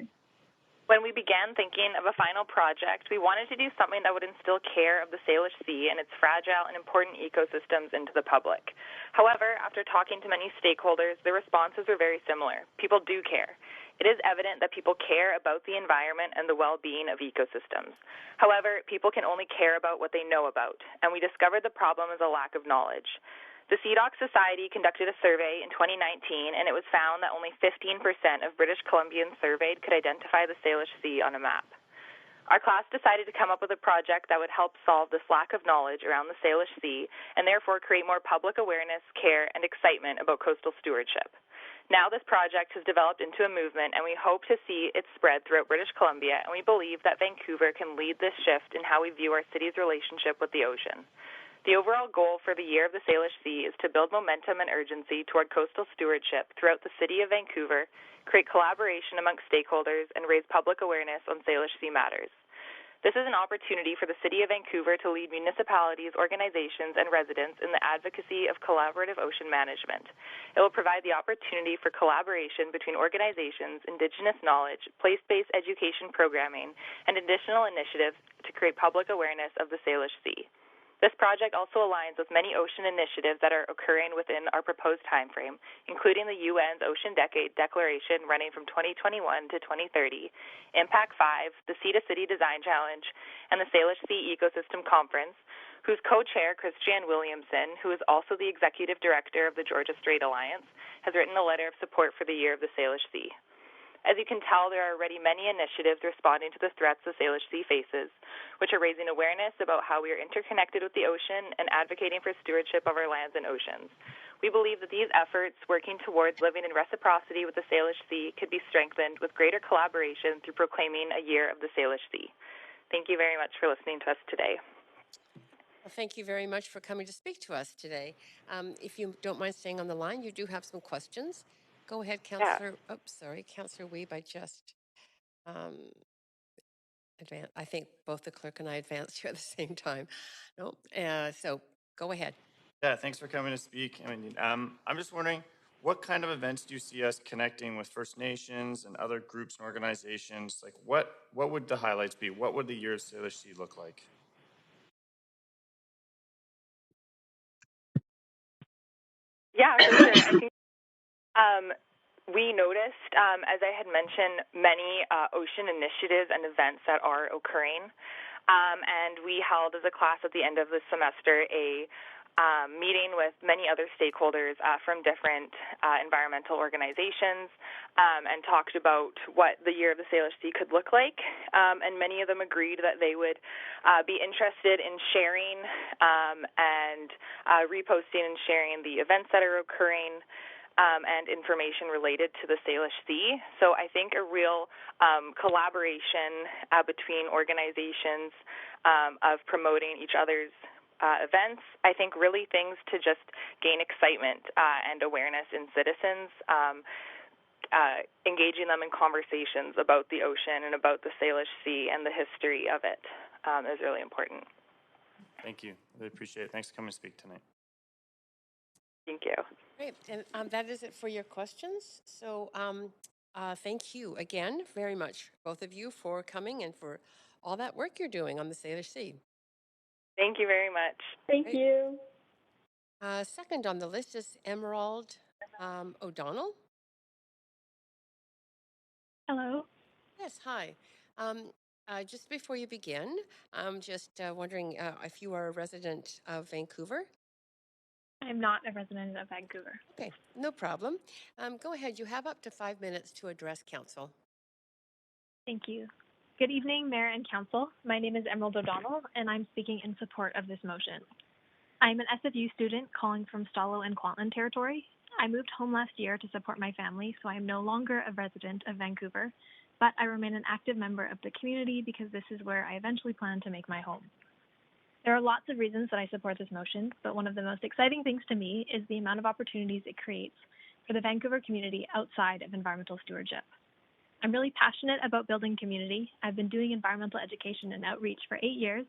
When we began thinking of a final project, we wanted to do something that would instill care of the Salish Sea and its fragile and important ecosystems into the public. However, after talking to many stakeholders, the responses were very similar. People do care. It is evident that people care about the environment and the well-being of ecosystems. However, people can only care about what they know about, and we discovered the problem is a lack of knowledge. The CDOC Society conducted a survey in 2019, and it was found that only 15% of British Columbians surveyed could identify the Salish Sea on a map. Our class decided to come up with a project that would help solve this lack of knowledge around the Salish Sea and therefore create more public awareness, care, and excitement about coastal stewardship. Now this project has developed into a movement, and we hope to see it spread throughout British Columbia, and we believe that Vancouver can lead this shift in how we view our city's relationship with the ocean. The overall goal for the Year of the Salish Sea is to build momentum and urgency toward coastal stewardship throughout the city of Vancouver, create collaboration amongst stakeholders, and raise public awareness on Salish Sea matters. This is an opportunity for the city of Vancouver to lead municipalities, organizations, and residents in the advocacy of collaborative ocean management. It will provide the opportunity for collaboration between organizations, Indigenous knowledge, place-based education programming, and additional initiatives to create public awareness of the Salish Sea. This project also aligns with many ocean initiatives that are occurring within our proposed timeframe, including the UN's Ocean Decade Declaration running from 2021 to 2030, Impact 5, the Sea to City Design Challenge, and the Salish Sea Ecosystem Conference, whose co-chair, Christiane Williamson, who is also the executive director of the Georgia Strait Alliance, has written a letter of support for the Year of the Salish Sea. As you can tell, there are already many initiatives responding to the threats the Salish Sea faces, which are raising awareness about how we are interconnected with the ocean and advocating for stewardship of our lands and oceans. We believe that these efforts, working towards living in reciprocity with the Salish Sea, could be strengthened with greater collaboration through proclaiming a Year of the Salish Sea. Thank you very much for listening to us today. Well, thank you very much for coming to speak to us today. If you don't mind staying on the line, you do have some questions. Go ahead, Councillor. Yeah. Councillor Weeb. I just advanced. I think both the clerk and I advanced here at the same time. No, so go ahead. Yeah, thanks for coming to speak. I'm just wondering, what kind of events do you see us connecting with First Nations and other groups and organizations? Like what would the highlights be? What would the Year of Salish Sea look like? Yeah, for sure. I think we noticed, as I had mentioned, many ocean initiatives and events that are occurring. And we held as a class at the end of the semester a meeting with many other stakeholders from different environmental organizations and talked about what the Year of the Salish Sea could look like. And many of them agreed that they would be interested in sharing and reposting and sharing the events that are occurring and information related to the Salish Sea. So I think a real collaboration between organizations of promoting each other's events. I think really things to just gain excitement and awareness in citizens, engaging them in conversations about the ocean and about the Salish Sea and the history of it is really important. Thank you. Really appreciate it. Thanks for coming to speak tonight. Thank you. Great, and that is it for your questions. So thank you again very much, both of you, for coming and for all that work you're doing on the Salish Sea. Thank you very much. Thank you. Second on the list is Emerald O'Donnell. Hello. Yes, hi. Just before you begin, I'm just wondering if you are a resident of Vancouver. I'm not a resident of Vancouver. Okay, no problem. Go ahead. You have up to 5 minutes to address council. Thank you. Good evening, Mayor and Council. My name is Emerald O'Donnell, and I'm speaking in support of this motion. I'm an SFU student calling from Stalo and Kwantlen territory. I moved home last year to support my family, so I am no longer a resident of Vancouver, but I remain an active member of the community because this is where I eventually plan to make my home. There are lots of reasons that I support this motion, but one of the most exciting things to me is the amount of opportunities it creates for the Vancouver community outside of environmental stewardship. I'm really passionate about building community. I've been doing environmental education and outreach for 8 years,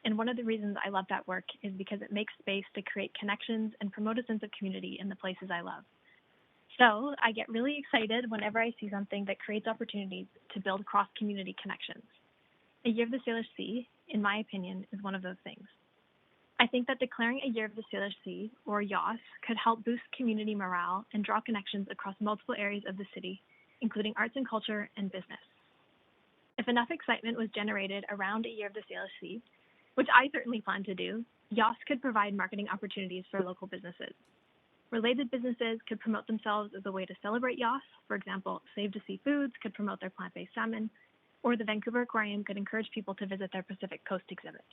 and one of the reasons I love that work is because it makes space to create connections and promote a sense of community in the places I love. So I get really excited whenever I see something that creates opportunities to build cross-community connections. A Year of the Salish Sea, in my opinion, is one of those things. I think that declaring a Year of the Salish Sea, or YOS, could help boost community morale and draw connections across multiple areas of the city, including arts and culture and business. If enough excitement was generated around a Year of the Salish Sea, which I certainly plan to do, YOS could provide marketing opportunities for local businesses. Related businesses could promote themselves as a way to celebrate YOS. For example, Save to Sea Foods could promote their plant-based salmon, or the Vancouver Aquarium could encourage people to visit their Pacific Coast exhibit.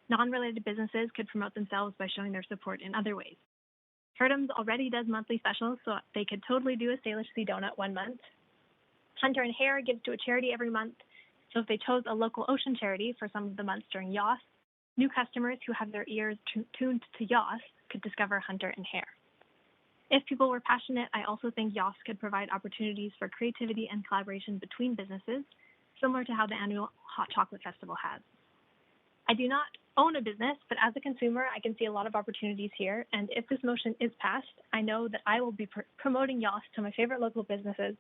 Non-related businesses could promote themselves by showing their support in other ways. Turtums already does monthly specials, so they could totally do a Salish Sea donut one month. Hunter and Hare gives to a charity every month, so if they chose a local ocean charity for some of the months during YOS, new customers who have their ears tuned to YOS could discover Hunter and Hare. If people were passionate, I also think YOS could provide opportunities for creativity and collaboration between businesses, similar to how the annual Hot Chocolate Festival has. I do not own a business, but as a consumer, I can see a lot of opportunities here, and if this motion is passed, I know that I will be promoting YOS to my favorite local businesses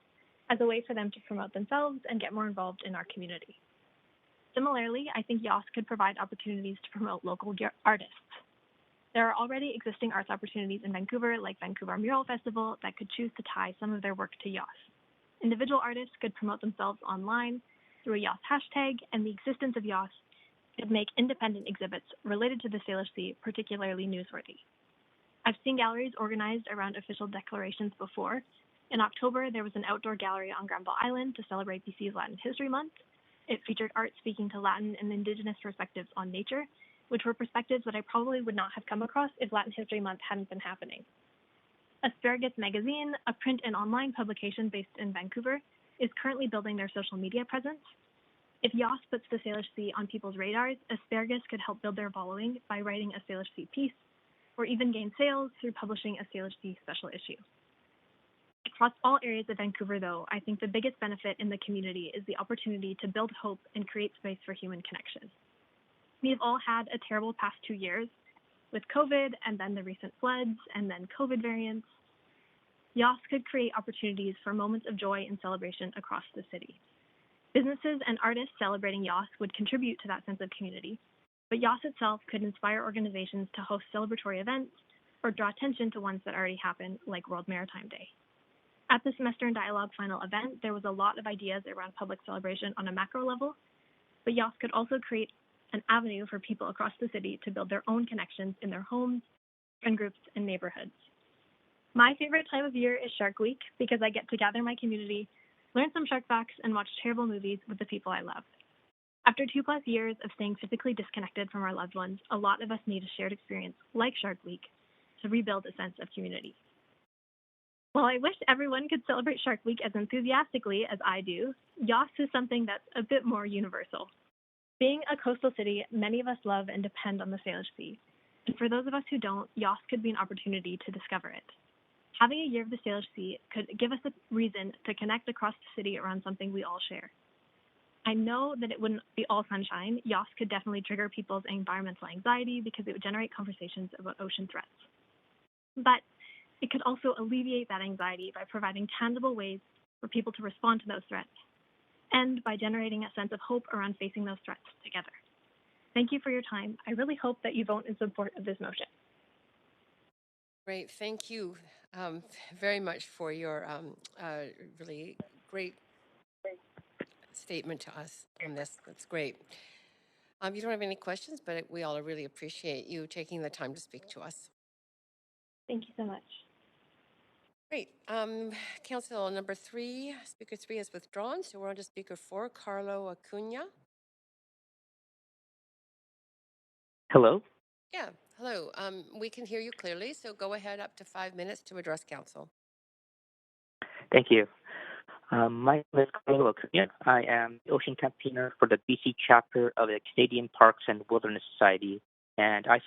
as a way for them to promote themselves and get more involved in our community. Similarly, I think YOS could provide opportunities to promote local artists. There are already existing arts opportunities in Vancouver, like Vancouver Mural Festival, that could choose to tie some of their work to YOS. Individual artists could promote themselves online through a YOS hashtag, and the existence of YOS could make independent exhibits related to the Salish Sea particularly newsworthy. I've seen galleries organized around official declarations before. In October, there was an outdoor gallery on Granville Island to celebrate BC's Latin History Month. It featured art speaking to Latin and Indigenous perspectives on nature, which were perspectives that I probably would not have come across if Latin History Month hadn't been happening. Asparagus Magazine, a print and online publication based in Vancouver, is currently building their social media presence. If YOS puts the Salish Sea on people's radars, Asparagus could help build their following by writing a Salish Sea piece, or even gain sales through publishing a Salish Sea special issue. Across all areas of Vancouver, though, I think the biggest benefit in the community is the opportunity to build hope and create space for human connection. We have all had a terrible past 2 years with COVID and then the recent floods and then COVID variants. YOS could create opportunities for moments of joy and celebration across the city. Businesses and artists celebrating YOS would contribute to that sense of community, but YOS itself could inspire organizations to host celebratory events or draw attention to ones that already happen, like World Maritime Day. At the Semester in Dialogue final event, there was a lot of ideas around public celebration on a macro level, but YOS could also create an avenue for people across the city to build their own connections in their homes, friend groups, and neighborhoods. My favorite time of year is Shark Week because I get to gather my community, learn some shark facts, and watch terrible movies with the people I love. After 2+ years of staying physically disconnected from our loved ones, a lot of us need a shared experience like Shark Week to rebuild a sense of community. While I wish everyone could celebrate Shark Week as enthusiastically as I do, YOS is something that's a bit more universal. Being a coastal city, many of us love and depend on the Salish Sea. And for those of us who don't, YOS could be an opportunity to discover it. Having a year of the Salish Sea could give us a reason to connect across the city around something we all share. I know that it wouldn't be all sunshine. YOS could definitely trigger people's environmental anxiety because it would generate conversations about ocean threats. But it could also alleviate that anxiety by providing tangible ways for people to respond to those threats, and by generating a sense of hope around facing those threats together. Thank you for your time. I really hope that you vote in support of this motion. Great, thank you very much for your really great statement to us on this. That's great. You don't have any questions, but we all really appreciate you taking the time to speak to us. Thank you so much. Great. Council number 3, Speaker 3 is withdrawn, so we're on to Speaker 4, Carlo Acuna. Hello? Yeah, hello. We can hear you clearly, so go ahead, up to 5 minutes to address Council. Thank you. My name is Carlo Acuna. I am the Ocean Campaigner for the BC chapter of the Canadian Parks and Wilderness Society, and I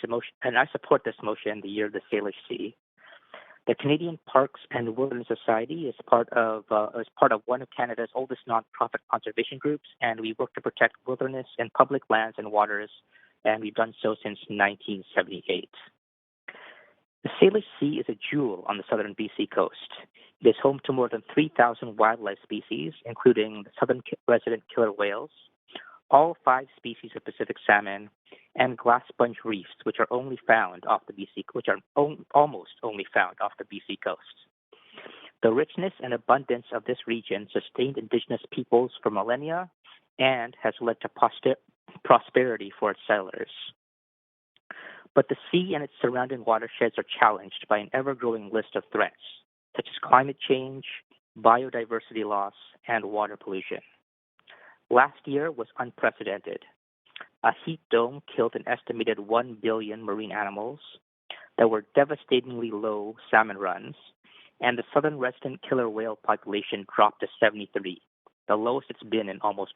support this motion, the Year of the Salish Sea. The Canadian Parks and Wilderness Society is part of one of Canada's oldest nonprofit conservation groups, and we work to protect wilderness and public lands and waters, and we've done so since 1978. The Salish Sea is a jewel on the southern BC coast. It is home to more than 3,000 wildlife species, including the southern resident killer whales, all 5 species of Pacific salmon, and glass sponge reefs, which are almost only found off the BC coast. The richness and abundance of this region sustained Indigenous peoples for millennia and has led to prosperity for its settlers. But the sea and its surrounding watersheds are challenged by an ever-growing list of threats, such as climate change, biodiversity loss, and water pollution. Last year was unprecedented. A heat dome killed an estimated 1 billion marine animals. There were devastatingly low salmon runs, and the southern resident killer whale population dropped to 73, the lowest it's been in almost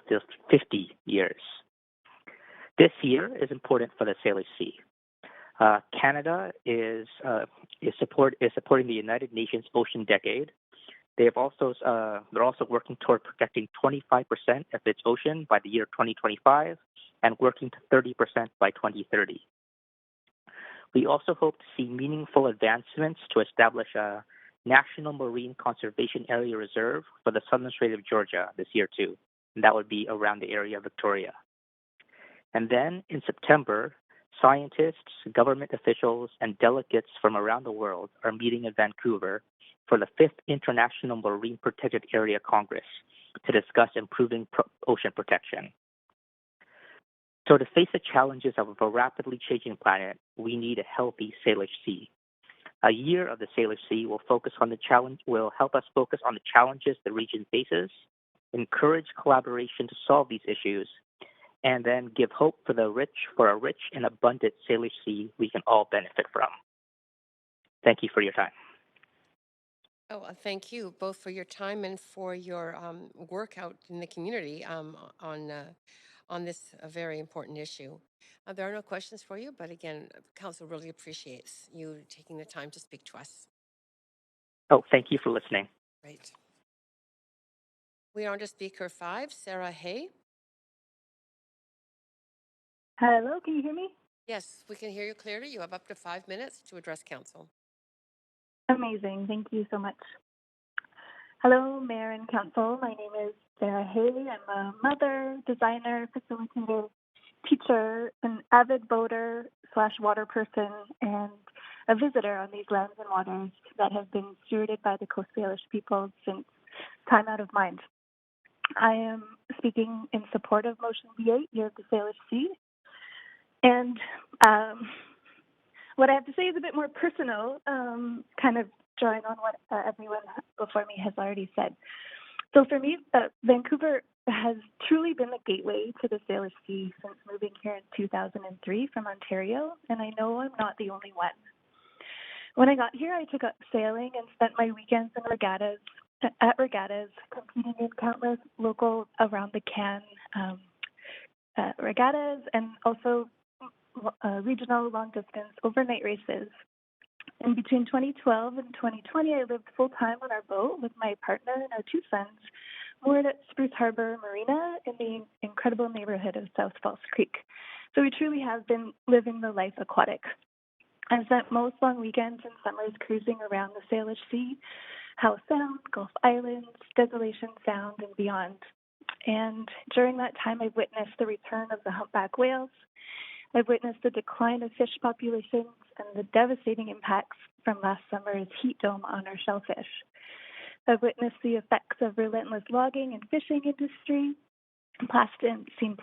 50 years. This year is important for the Salish Sea. Canada is supporting the United Nations Ocean Decade. They're also working toward protecting 25% of its ocean by the year 2025 and working to 30% by 2030. We also hope to see meaningful advancements to establish a National Marine Conservation Area Reserve for the Southern Strait of Georgia this year too, and that would be around the area of Victoria. And then in September, scientists, government officials, and delegates from around the world are meeting in Vancouver for the 5th International Marine Protected Area Congress to discuss improving ocean protection. So to face the challenges of a rapidly changing planet, we need a healthy Salish Sea. A year of the Salish Sea will help us focus on the challenges the region faces, encourage collaboration to solve these issues, and then give hope for a rich and abundant Salish Sea we can all benefit from. Thank you for your time. Oh, thank you both for your time and for your work out in the community on this very important issue. There are no questions for you, but again, Council really appreciates you taking the time to speak to us. Oh, thank you for listening. Great. We are on to Speaker 5, Sarah Hay. Hello, can you hear me? Yes, we can hear you clearly. You have up to 5 minutes to address Council. Amazing. Thank you so much. Hello, Mayor and Council. My name is Sarah Haley. I'm a mother, designer, facilitator, teacher, an avid boater / water person, and a visitor on these lands and waters that have been stewarded by the Coast Salish people since time out of mind. I am speaking in support of Motion B8, Year of the Salish Sea. And what I have to say is a bit more personal, kind of drawing on what everyone before me has already said. So for me, Vancouver has truly been the gateway to the Salish Sea since moving here in 2003 from Ontario, and I know I'm not the only one. When I got here, I took up sailing and spent my weekends in regattas, competing in countless local around the can regattas and also regional long-distance overnight races. And between 2012 and 2020, I lived full-time on our boat with my partner and our 2 sons, moored at Spruce Harbor Marina in the incredible neighborhood of South Falls Creek. So we truly have been living the life aquatic. I've spent most long weekends and summers cruising around the Salish Sea, Howe Sound, Gulf Islands, Desolation Sound, and beyond. And during that time, I've witnessed the return of the humpback whales. I've witnessed the decline of fish populations and the devastating impacts from last summer's heat dome on our shellfish. I've witnessed the effects of relentless logging and fishing industry, seen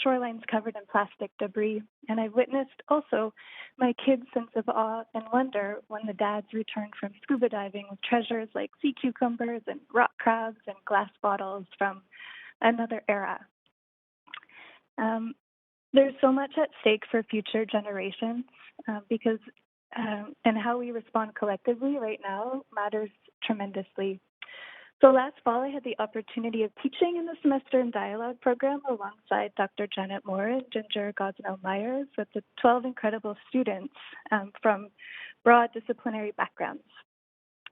shorelines covered in plastic debris, and I've witnessed also my kids' sense of awe and wonder when the dads returned from scuba diving with treasures like sea cucumbers and rock crabs and glass bottles from another era. There's so much at stake for future generations because and how we respond collectively right now matters tremendously. So last fall, I had the opportunity of teaching in the Semester in Dialogue program alongside Dr. Janet Moore and Ginger Gosnell-Myers with the 12 incredible students from broad disciplinary backgrounds.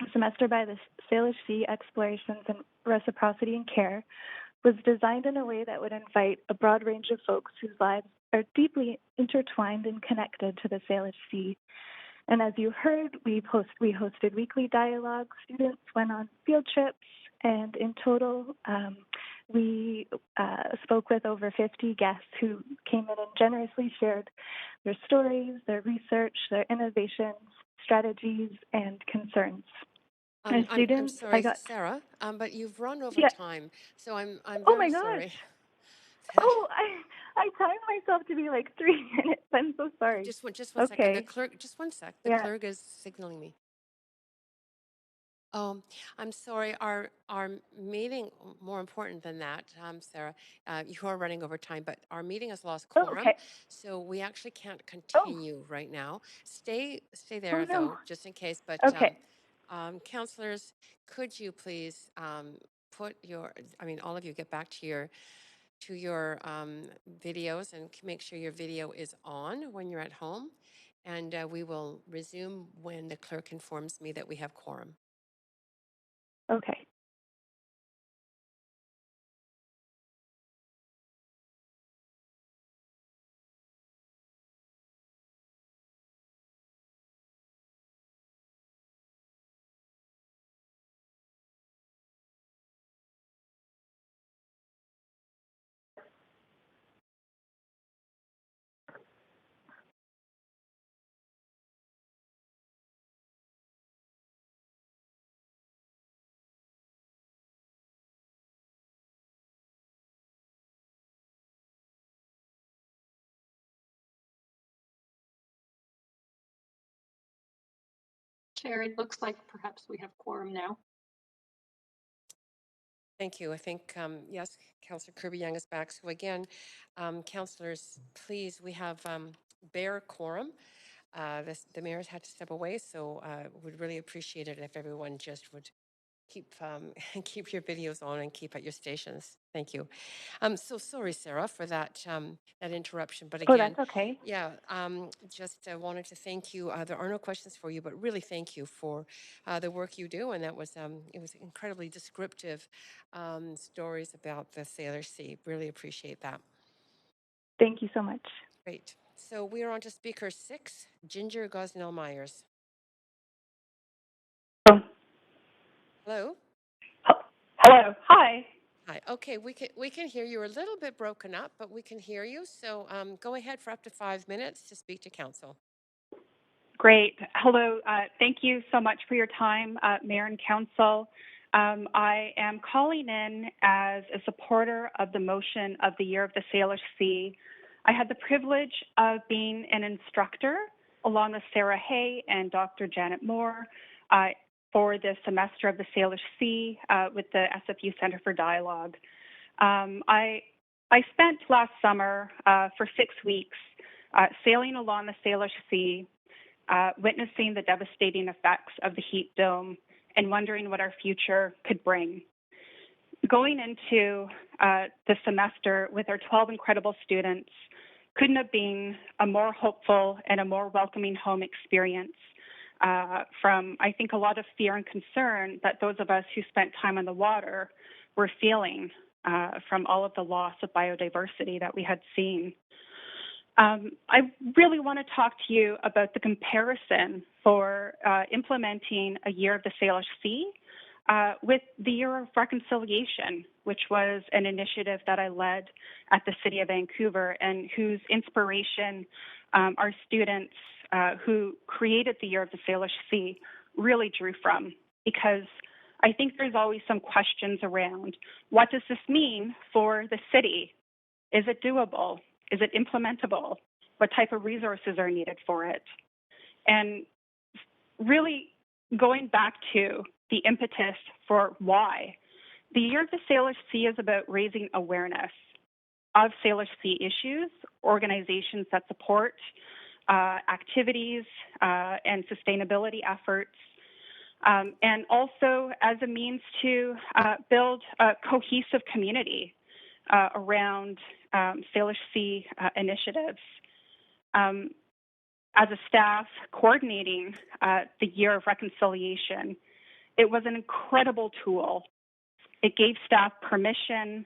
A semester by the Salish Sea Explorations and Reciprocity and Care was designed in a way that would invite a broad range of folks whose lives are deeply intertwined and connected to the Salish Sea. And as you heard, we hosted weekly dialogue. Students went on field trips, and in total, we spoke with over 50 guests who came in and generously shared their stories, their research, their innovations, strategies, and concerns. I'm sorry, Sarah, but you've run over time, so I'm oh very my sorry. Gosh. Oh, I timed myself to be like 3 minutes. I'm so sorry. Just one second. The clerk, just one sec. The clerk is signaling me. Oh, I'm sorry. Our meeting, more important than that, Sarah, you are running over time, but our meeting has lost quorum, so we actually can't continue right now. Stay there, though, just in case. But counselors, could you please put all of you get back to your videos and make sure your video is on when you're at home, and we will resume when the clerk informs me that we have quorum. Okay. Chair, it looks like perhaps we have quorum now. Thank you. I think, yes, Councillor Kirby-Young is back. So again, councillors, please, we have bare quorum. The mayor's had to step away, so would really appreciate it if everyone just would keep keep your videos on and keep at your stations. Thank you. So sorry, Sarah, for that that interruption. But again, that's okay. Yeah, just wanted to thank you. There are no questions for you, but really thank you for the work you do. And that was it was incredibly descriptive stories about the Salish Sea. Really appreciate that. Thank you so much. Great. So we are on to speaker 6, Ginger Gosnell-Myers. Hello. Hello. Hi. Hi. Okay, we can hear you. You're a little bit broken up, but we can hear you. So go ahead for up to 5 minutes to speak to council. Great. Hello. Thank you so much for your time, Mayor and Council. I am calling in as a supporter of the motion of the Year of the Salish Sea. I had the privilege of being an instructor along with Sarah Hay and Dr. Janet Moore for the semester of the Salish Sea with the SFU Center for Dialogue. I spent last summer for 6 weeks sailing along the Salish Sea, witnessing the devastating effects of the heat dome and wondering what our future could bring. Going into the semester with our 12 incredible students couldn't have been a more hopeful and a more welcoming home experience from, I think, a lot of fear and concern that those of us who spent time on the water were feeling from all of the loss of biodiversity that we had seen. I really want to talk to you about the comparison for implementing a Year of the Salish Sea with the Year of Reconciliation, which was an initiative that I led at the City of Vancouver and whose inspiration our students who created the Year of the Salish Sea really drew from, because I think there's always some questions around what does this mean for the city? Is it doable? Is it implementable? What type of resources are needed for it? And really going back to the impetus for why. The Year of the Salish Sea is about raising awareness of Salish Sea issues, organizations that support activities and sustainability efforts, and also as a means to build a cohesive community around Salish Sea initiatives. As a staff coordinating the Year of Reconciliation, it was an incredible tool. It gave staff permission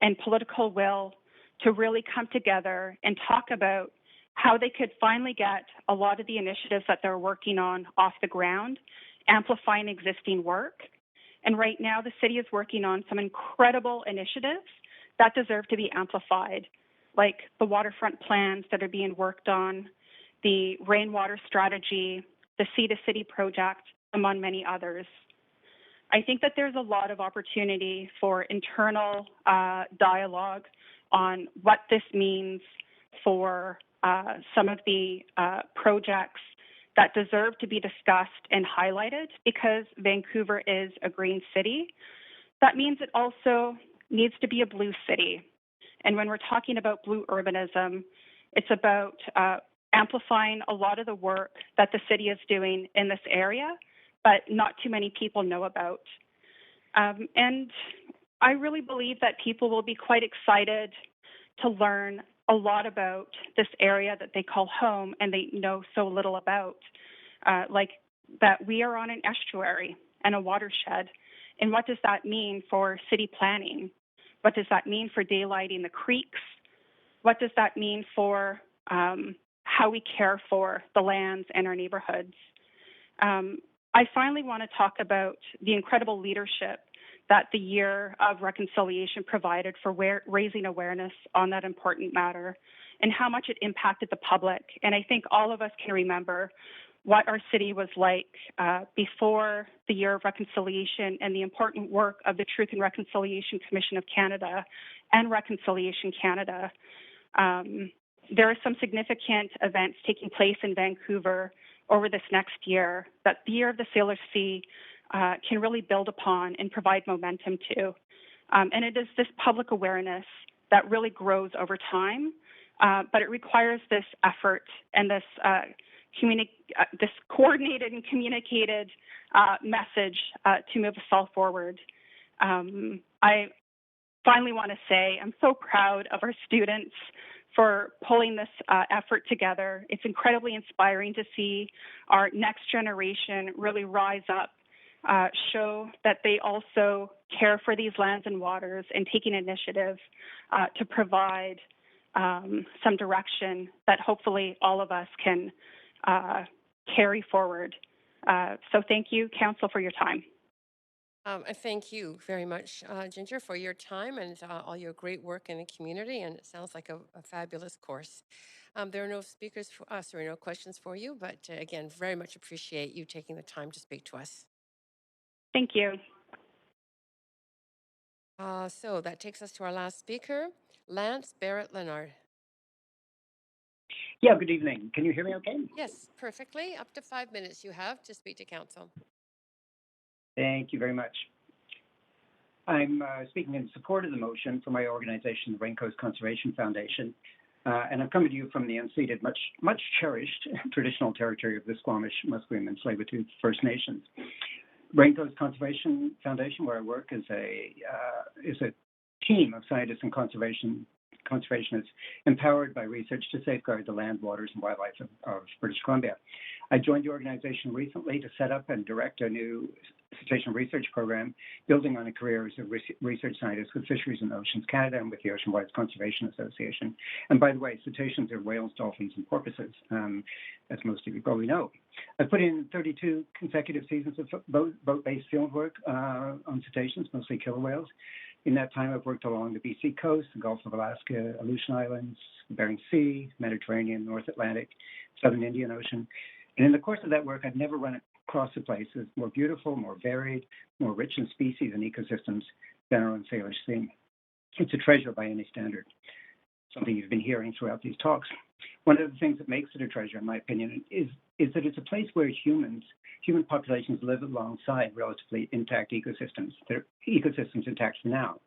and political will to really come together and talk about how they could finally get a lot of the initiatives that they're working on off the ground, amplifying existing work. And right now, the city is working on some incredible initiatives that deserve to be amplified, like the waterfront plans that are being worked on, the rainwater strategy, the Sea to City project, among many others. I think that there's a lot of opportunity for internal dialogue on what this means for some of the projects that deserve to be discussed and highlighted, because Vancouver is a green city. That means it also needs to be a blue city. And when we're talking about blue urbanism, it's about amplifying a lot of the work that the city is doing in this area, but not too many people know about. And I really believe that people will be quite excited to learn a lot about this area that they call home and they know so little about, like that we are on an estuary and a watershed. And what does that mean for city planning? What does that mean for daylighting the creeks? What does that mean for how we care for the lands and our neighborhoods? I finally want to talk about the incredible leadership that the Year of Reconciliation provided for raising awareness on that important matter and how much it impacted the public. And I think all of us can remember what our city was like before the Year of Reconciliation and the important work of the Truth and Reconciliation Commission of Canada and Reconciliation Canada. There are some significant events taking place in Vancouver over this next year that the Year of the Salish Sea can really build upon and provide momentum to. And it is this public awareness that really grows over time, but it requires this effort and this this coordinated and communicated message to move us all forward. I finally want to say I'm so proud of our students for pulling this effort together. It's incredibly inspiring to see our next generation really rise up, show that they also care for these lands and waters and taking initiative to provide some direction that hopefully all of us can carry forward. So thank you, Council, for your time. Thank you very much, Ginger, for your time and all your great work in the community. And it sounds like a fabulous course. There are no speakers for us, there are no questions for you, but again, very much appreciate you taking the time to speak to us. Thank you. So that takes us to our last speaker, Lance Barrett-Leonard. Yeah, good evening. Can you hear me okay? Yes, perfectly. Up to 5 minutes you have to speak to council. Thank you very much. I'm speaking in support of the motion for my organization, the Raincoast Conservation Foundation, and I'm coming to you from the unceded, much cherished traditional territory of the Squamish, Musqueam, and Tsleil-Waututh First Nations. Raincoast Conservation Foundation, where I work, is a team of scientists and conservationists empowered by research to safeguard the land, waters, and wildlife of British Columbia. I joined the organization recently to set up and direct a new cetacean research program, building on a career as a research scientist with Fisheries and Oceans Canada and with the Ocean Wildlife Conservation Association. And by the way, cetaceans are whales, dolphins, and porpoises, as most of you probably know. I've put in 32 consecutive seasons of boat-based field work on cetaceans, mostly killer whales. In that time, I've worked along the BC coast, the Gulf of Alaska, Aleutian Islands, the Bering Sea, Mediterranean, North Atlantic, Southern Indian Ocean. And in the course of that work, I've never run across a place that's more beautiful, more varied, more rich in species and ecosystems than our own Salish Sea. It's a treasure by any standard, something you've been hearing throughout these talks. One of the things that makes it a treasure, in my opinion, is that it's a place where human populations live alongside relatively intact ecosystems. They're ecosystems intact for now.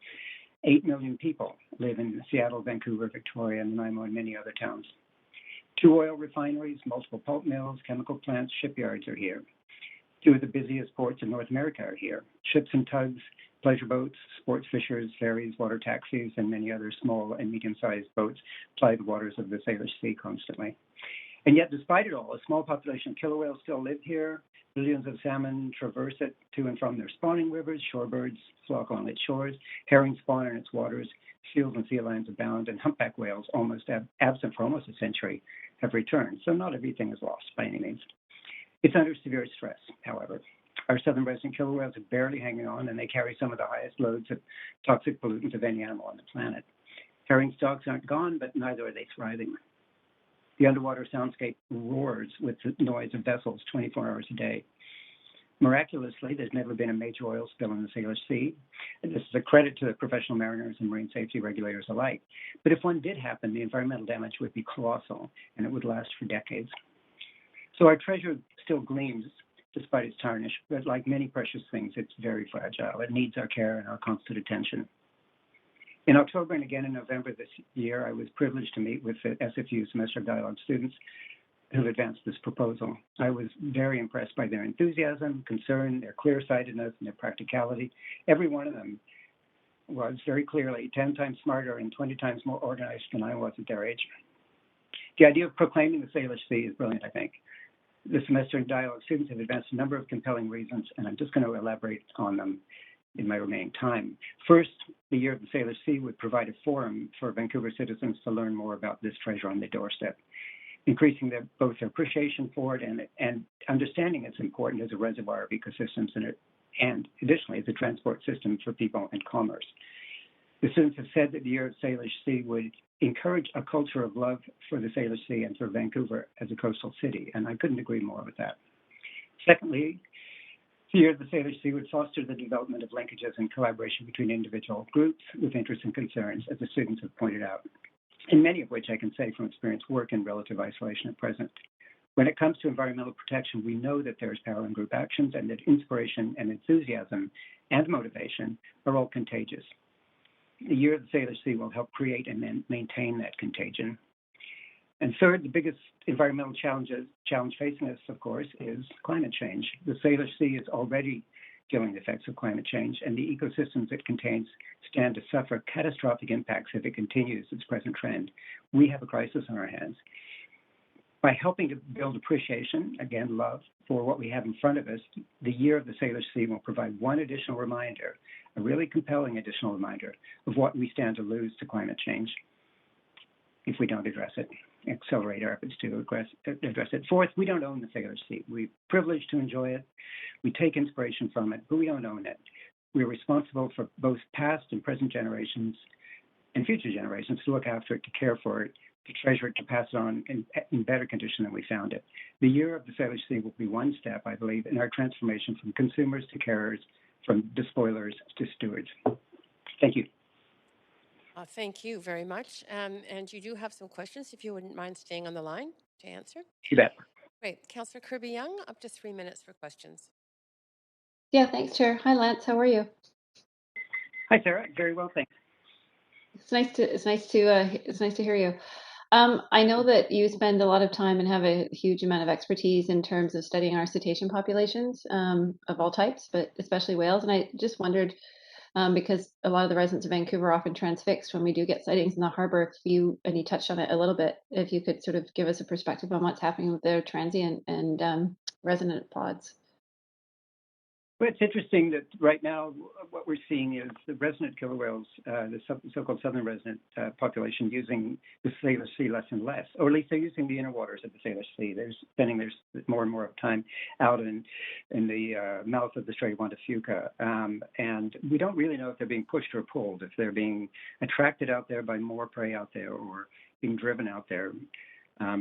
8 million people live in Seattle, Vancouver, Victoria, Nanaimo, and many other towns. 2 oil refineries, multiple pulp mills, chemical plants, shipyards are here. 2 of the busiest ports in North America are here. Ships and tugs, pleasure boats, sports fishers, ferries, water taxis, and many other small and medium-sized boats ply the waters of the Salish Sea constantly. And yet, despite it all, a small population of killer whales still live here. Billions of salmon traverse it to and from their spawning rivers. Shorebirds flock on its shores. Herring spawn in its waters. Seals and sea lions abound. And humpback whales, almost absent for almost a century, have returned. So not everything is lost by any means. It's under severe stress, however. Our southern resident killer whales are barely hanging on, and they carry some of the highest loads of toxic pollutants of any animal on the planet. Herring stocks aren't gone, but neither are they thriving. The underwater soundscape roars with the noise of vessels 24 hours a day. Miraculously, there's never been a major oil spill in the Salish Sea. And this is a credit to the professional mariners and marine safety regulators alike. But if one did happen, the environmental damage would be colossal, and it would last for decades. So our treasure still gleams despite its tarnish, but like many precious things, it's very fragile. It needs our care and our constant attention. In October and again in November this year, I was privileged to meet with the SFU Semester of Dialogue students who advanced this proposal. I was very impressed by their enthusiasm, concern, their clear-sightedness, and their practicality. Every one of them was very clearly 10 times smarter and 20 times more organized than I was at their age. The idea of proclaiming the Salish Sea is brilliant, I think. The Semester in Dialogue students have advanced a number of compelling reasons, and I'm just going to elaborate on them in my remaining time. First, the Year of the Salish Sea would provide a forum for Vancouver citizens to learn more about this treasure on their doorstep, increasing both their appreciation for it and understanding its importance as a reservoir of ecosystems and additionally as a transport system for people and commerce. The students have said that the Year of Salish Sea would encourage a culture of love for the Salish Sea and for Vancouver as a coastal city, and I couldn't agree more with that. Secondly, the Year of the Salish Sea would foster the development of linkages and collaboration between individual groups with interests and concerns, as the students have pointed out, and many of which I can say from experience work in relative isolation at present. When it comes to environmental protection, we know that there is power in group actions and that inspiration and enthusiasm and motivation are all contagious. The Year of the Salish Sea will help create and maintain that contagion. And third, the biggest environmental challenge facing us, of course, is climate change. The Salish Sea is already feeling the effects of climate change, and the ecosystems it contains stand to suffer catastrophic impacts if it continues its present trend. We have a crisis on our hands. By helping to build appreciation, again, love, for what we have in front of us, the Year of the Salish Sea will provide one additional reminder, a really compelling additional reminder of what we stand to lose to climate change if we don't address it, accelerate our efforts to address it. Fourth, we don't own the Salish Sea. We're privileged to enjoy it. We take inspiration from it, but we don't own it. we're responsible for both past and present generations and future generations to look after it, to care for it, to treasure it, to pass it on in better condition than we found it. The year of the Salish Sea will be one step, I believe, in our transformation from consumers to carers, from despoilers to stewards. Thank you. Thank you very much. And you do have some questions, if you wouldn't mind staying on the line to answer. You bet. Great. Councillor Kirby-Young, up to 3 minutes for questions. Yeah, thanks, Chair. Hi, Lance. How are you? Hi, Sarah. Very well, thanks. It's nice to hear you. I know that you spend a lot of time and have a huge amount of expertise in terms of studying our cetacean populations of all types, but especially whales. And I just wondered, because a lot of the residents of Vancouver are often transfixed when we do get sightings in the harbor, and you touched on it a little bit, if you could sort of give us a perspective on what's happening with their transient and resident pods. Well, it's interesting that right now what we're seeing is the resident killer whales, the so-called southern resident population, using the Salish Sea less and less, or at least they're using the inner waters of the Salish Sea. They're spending more and more of time out in the mouth of the Strait of Juan de Fuca, and we don't really know if they're being pushed or pulled, if they're being attracted out there by more prey out there, or being driven out there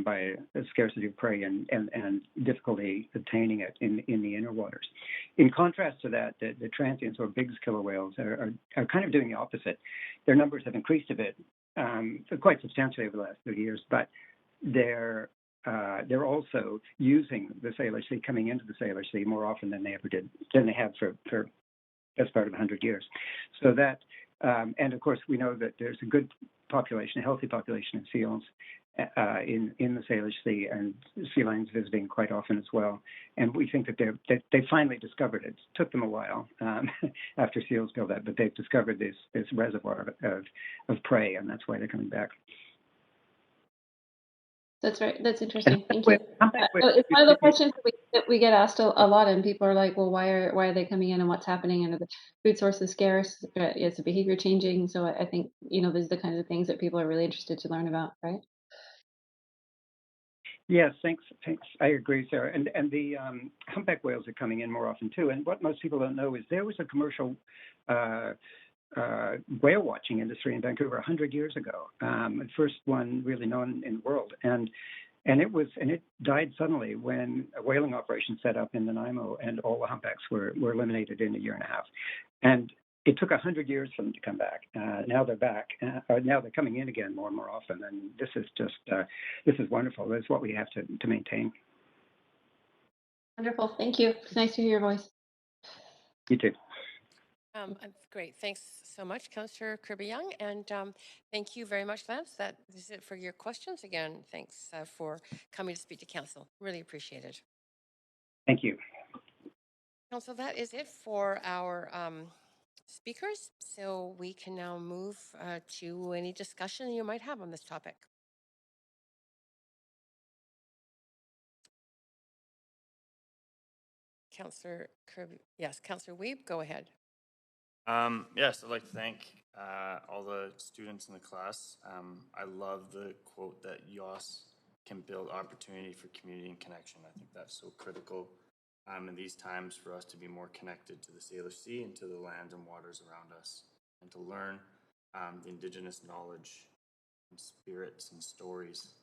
by a scarcity of prey and difficulty obtaining it in the inner waters. In contrast to that, the transients, or Biggs killer whales, are kind of doing the opposite. Their numbers have increased a bit, quite substantially over the last 30 years, but they're also using the Salish Sea, coming into the Salish Sea more often than they have for best part of 100 years. So that, and of course, we know that there's a good population, a healthy population of seals in the Salish Sea, and sea lions visiting quite often as well. And we think that they finally discovered it. It took them a while after seals built that, but they've discovered this reservoir of prey, and that's why they're coming back. That's right. That's interesting. Thank you. It's one of the questions that we get asked a lot, and people are like, "Well, why are they coming in, and what's happening? And are the food sources scarce? Is the behavior changing?" So I think these are the kinds of things that people are really interested to learn about, right? Yes, thanks. I agree, Sarah. And the humpback whales are coming in more often too. And what most people don't know is there was a commercial whale watching industry in Vancouver 100 years ago, the first one really known in the world, and it died suddenly when a whaling operation set up in Nanaimo, and all the humpbacks were eliminated in a year and a half, and it took 100 years for them to come back. Now they're back. Now they're coming in again more and more often, and this is just this is wonderful. That's what we have to maintain. Wonderful. Thank you. It's nice to hear your voice. You too. Great. Thanks so much, Councillor Kirby-Young. And thank you very much, Lance. That is it for your questions. Again, thanks for coming to speak to Council. Really appreciate it. Thank you. Council, that is it for our speakers. So we can now move to any discussion you might have on this topic. Councillor Kirby, yes, Councillor Weeb, go ahead. Yes, I'd like to thank all the students in the class. I love the quote that YOS can build opportunity for community and connection. I think that's so critical in these times for us to be more connected to the Salish Sea and to the lands and waters around us, and to learn the Indigenous knowledge and spirits and stories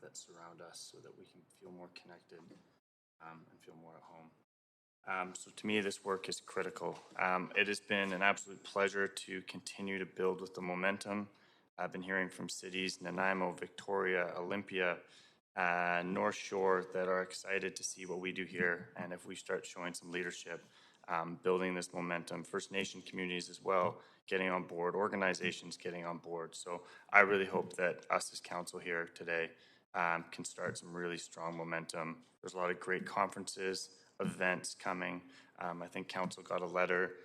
that surround us, so that we can feel more connected and feel more at home. So to me, this work is critical. It has been an absolute pleasure to continue to build with the momentum. I've been hearing from cities, Nanaimo, Victoria, Olympia, North Shore, that are excited to see what we do here. And if we start showing some leadership, building this momentum, First Nation communities as well, getting on board, organizations getting on board. So I really hope that us as council here today can start some really strong momentum. There's a lot of great conferences, events coming. I think council got a letter.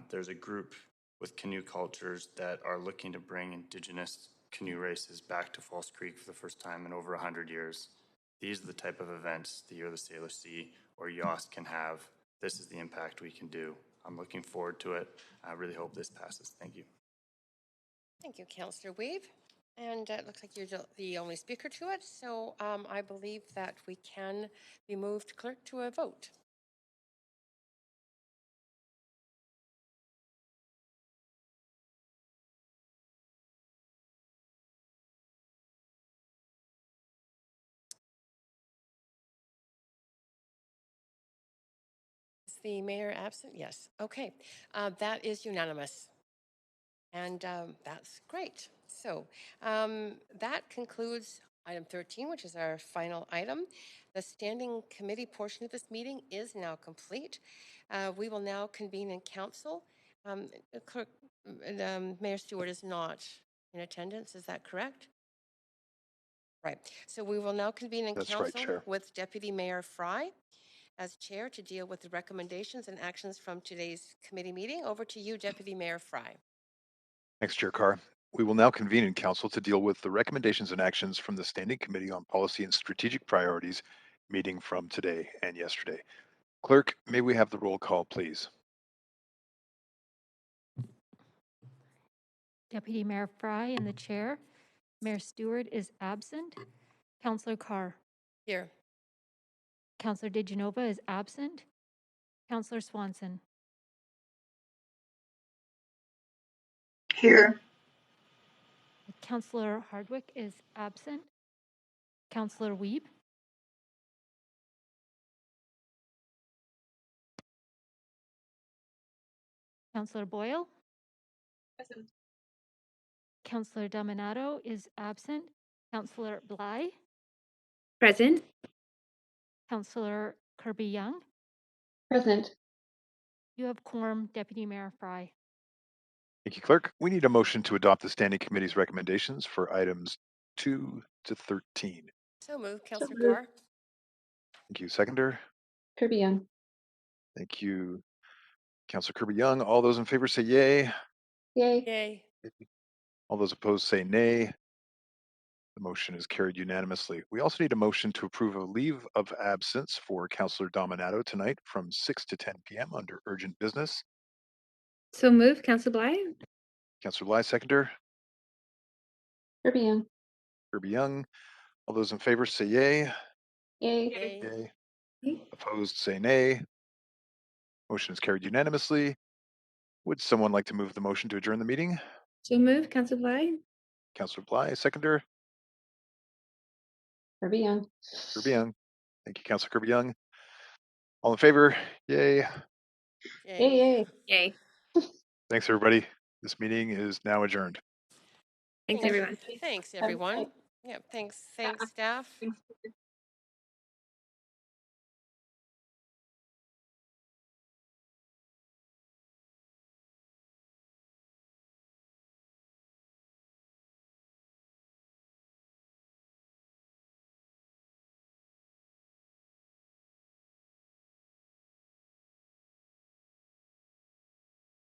There's a group with canoe cultures that are looking to bring Indigenous canoe races back to False Creek for the first time in over 100 years. These are the type of events the Year of the Salish Sea or YOS can have. This is the impact we can do. I'm looking forward to it. I really hope this passes. Thank you. Thank you, Councillor Weeb. And it looks like you're the only speaker to it. So I believe that we can be moved, clerk, to a vote. Is the mayor absent? Yes. Okay. That is unanimous. And that's great. So that concludes item 13, which is our final item. The standing committee portion of this meeting is now complete. We will now convene in council. Clerk, Mayor Stewart is not in attendance, is that correct? Right. So we will now convene in That's council right, Chair. with Deputy Mayor Fry as chair to deal with the recommendations and actions from today's committee meeting. Over to you, Deputy Mayor Fry. Thanks, Chair Carr. We will now convene in council to deal with the recommendations and actions from the Standing Committee on Policy and Strategic Priorities meeting from today and yesterday. Clerk, may we have the roll call, please? Deputy Mayor Fry and the chair. Mayor Stewart is absent. Councillor Carr. Here. Councillor DeGenova is absent. Councillor Swanson. Here. Councillor Hardwick is absent. Councillor Wiebe. Councillor Boyle. Present. Councillor Dominato is absent. Councillor Bly. Present. Councillor Kirby-Young. Present. You have quorum, Deputy Mayor Fry. Thank you, Clerk. We need a motion to adopt the Standing Committee's recommendations for items 2 to 13. So moved, Councillor Carr. Thank you, Seconder. Kirby-Young. Thank you, Councillor Kirby-Young. All those in favor say yay. Yay. Yay. All those opposed say nay. The motion is carried unanimously. We also need a motion to approve a leave of absence for Councillor Dominato tonight from 6 to 10 p.m. under urgent business. So move, Councillor Bly. Councillor Bly, seconder. Kirby-Young. Kirby-Young. All those in favor say yay. Yay. Yay. Yay. Opposed say nay. Motion is carried unanimously. Would someone like to move the motion to adjourn the meeting? So move, Councillor Bly. Councillor Bly, seconder. Kirby-Young. Kirby-Young. Thank you, Councillor Kirby-Young. All in favor? Yay. Yay. Yay. Yay. Thanks, everybody. This meeting is now adjourned. Thanks, everyone. Thanks, everyone. Yeah, thanks, staff. Thanks.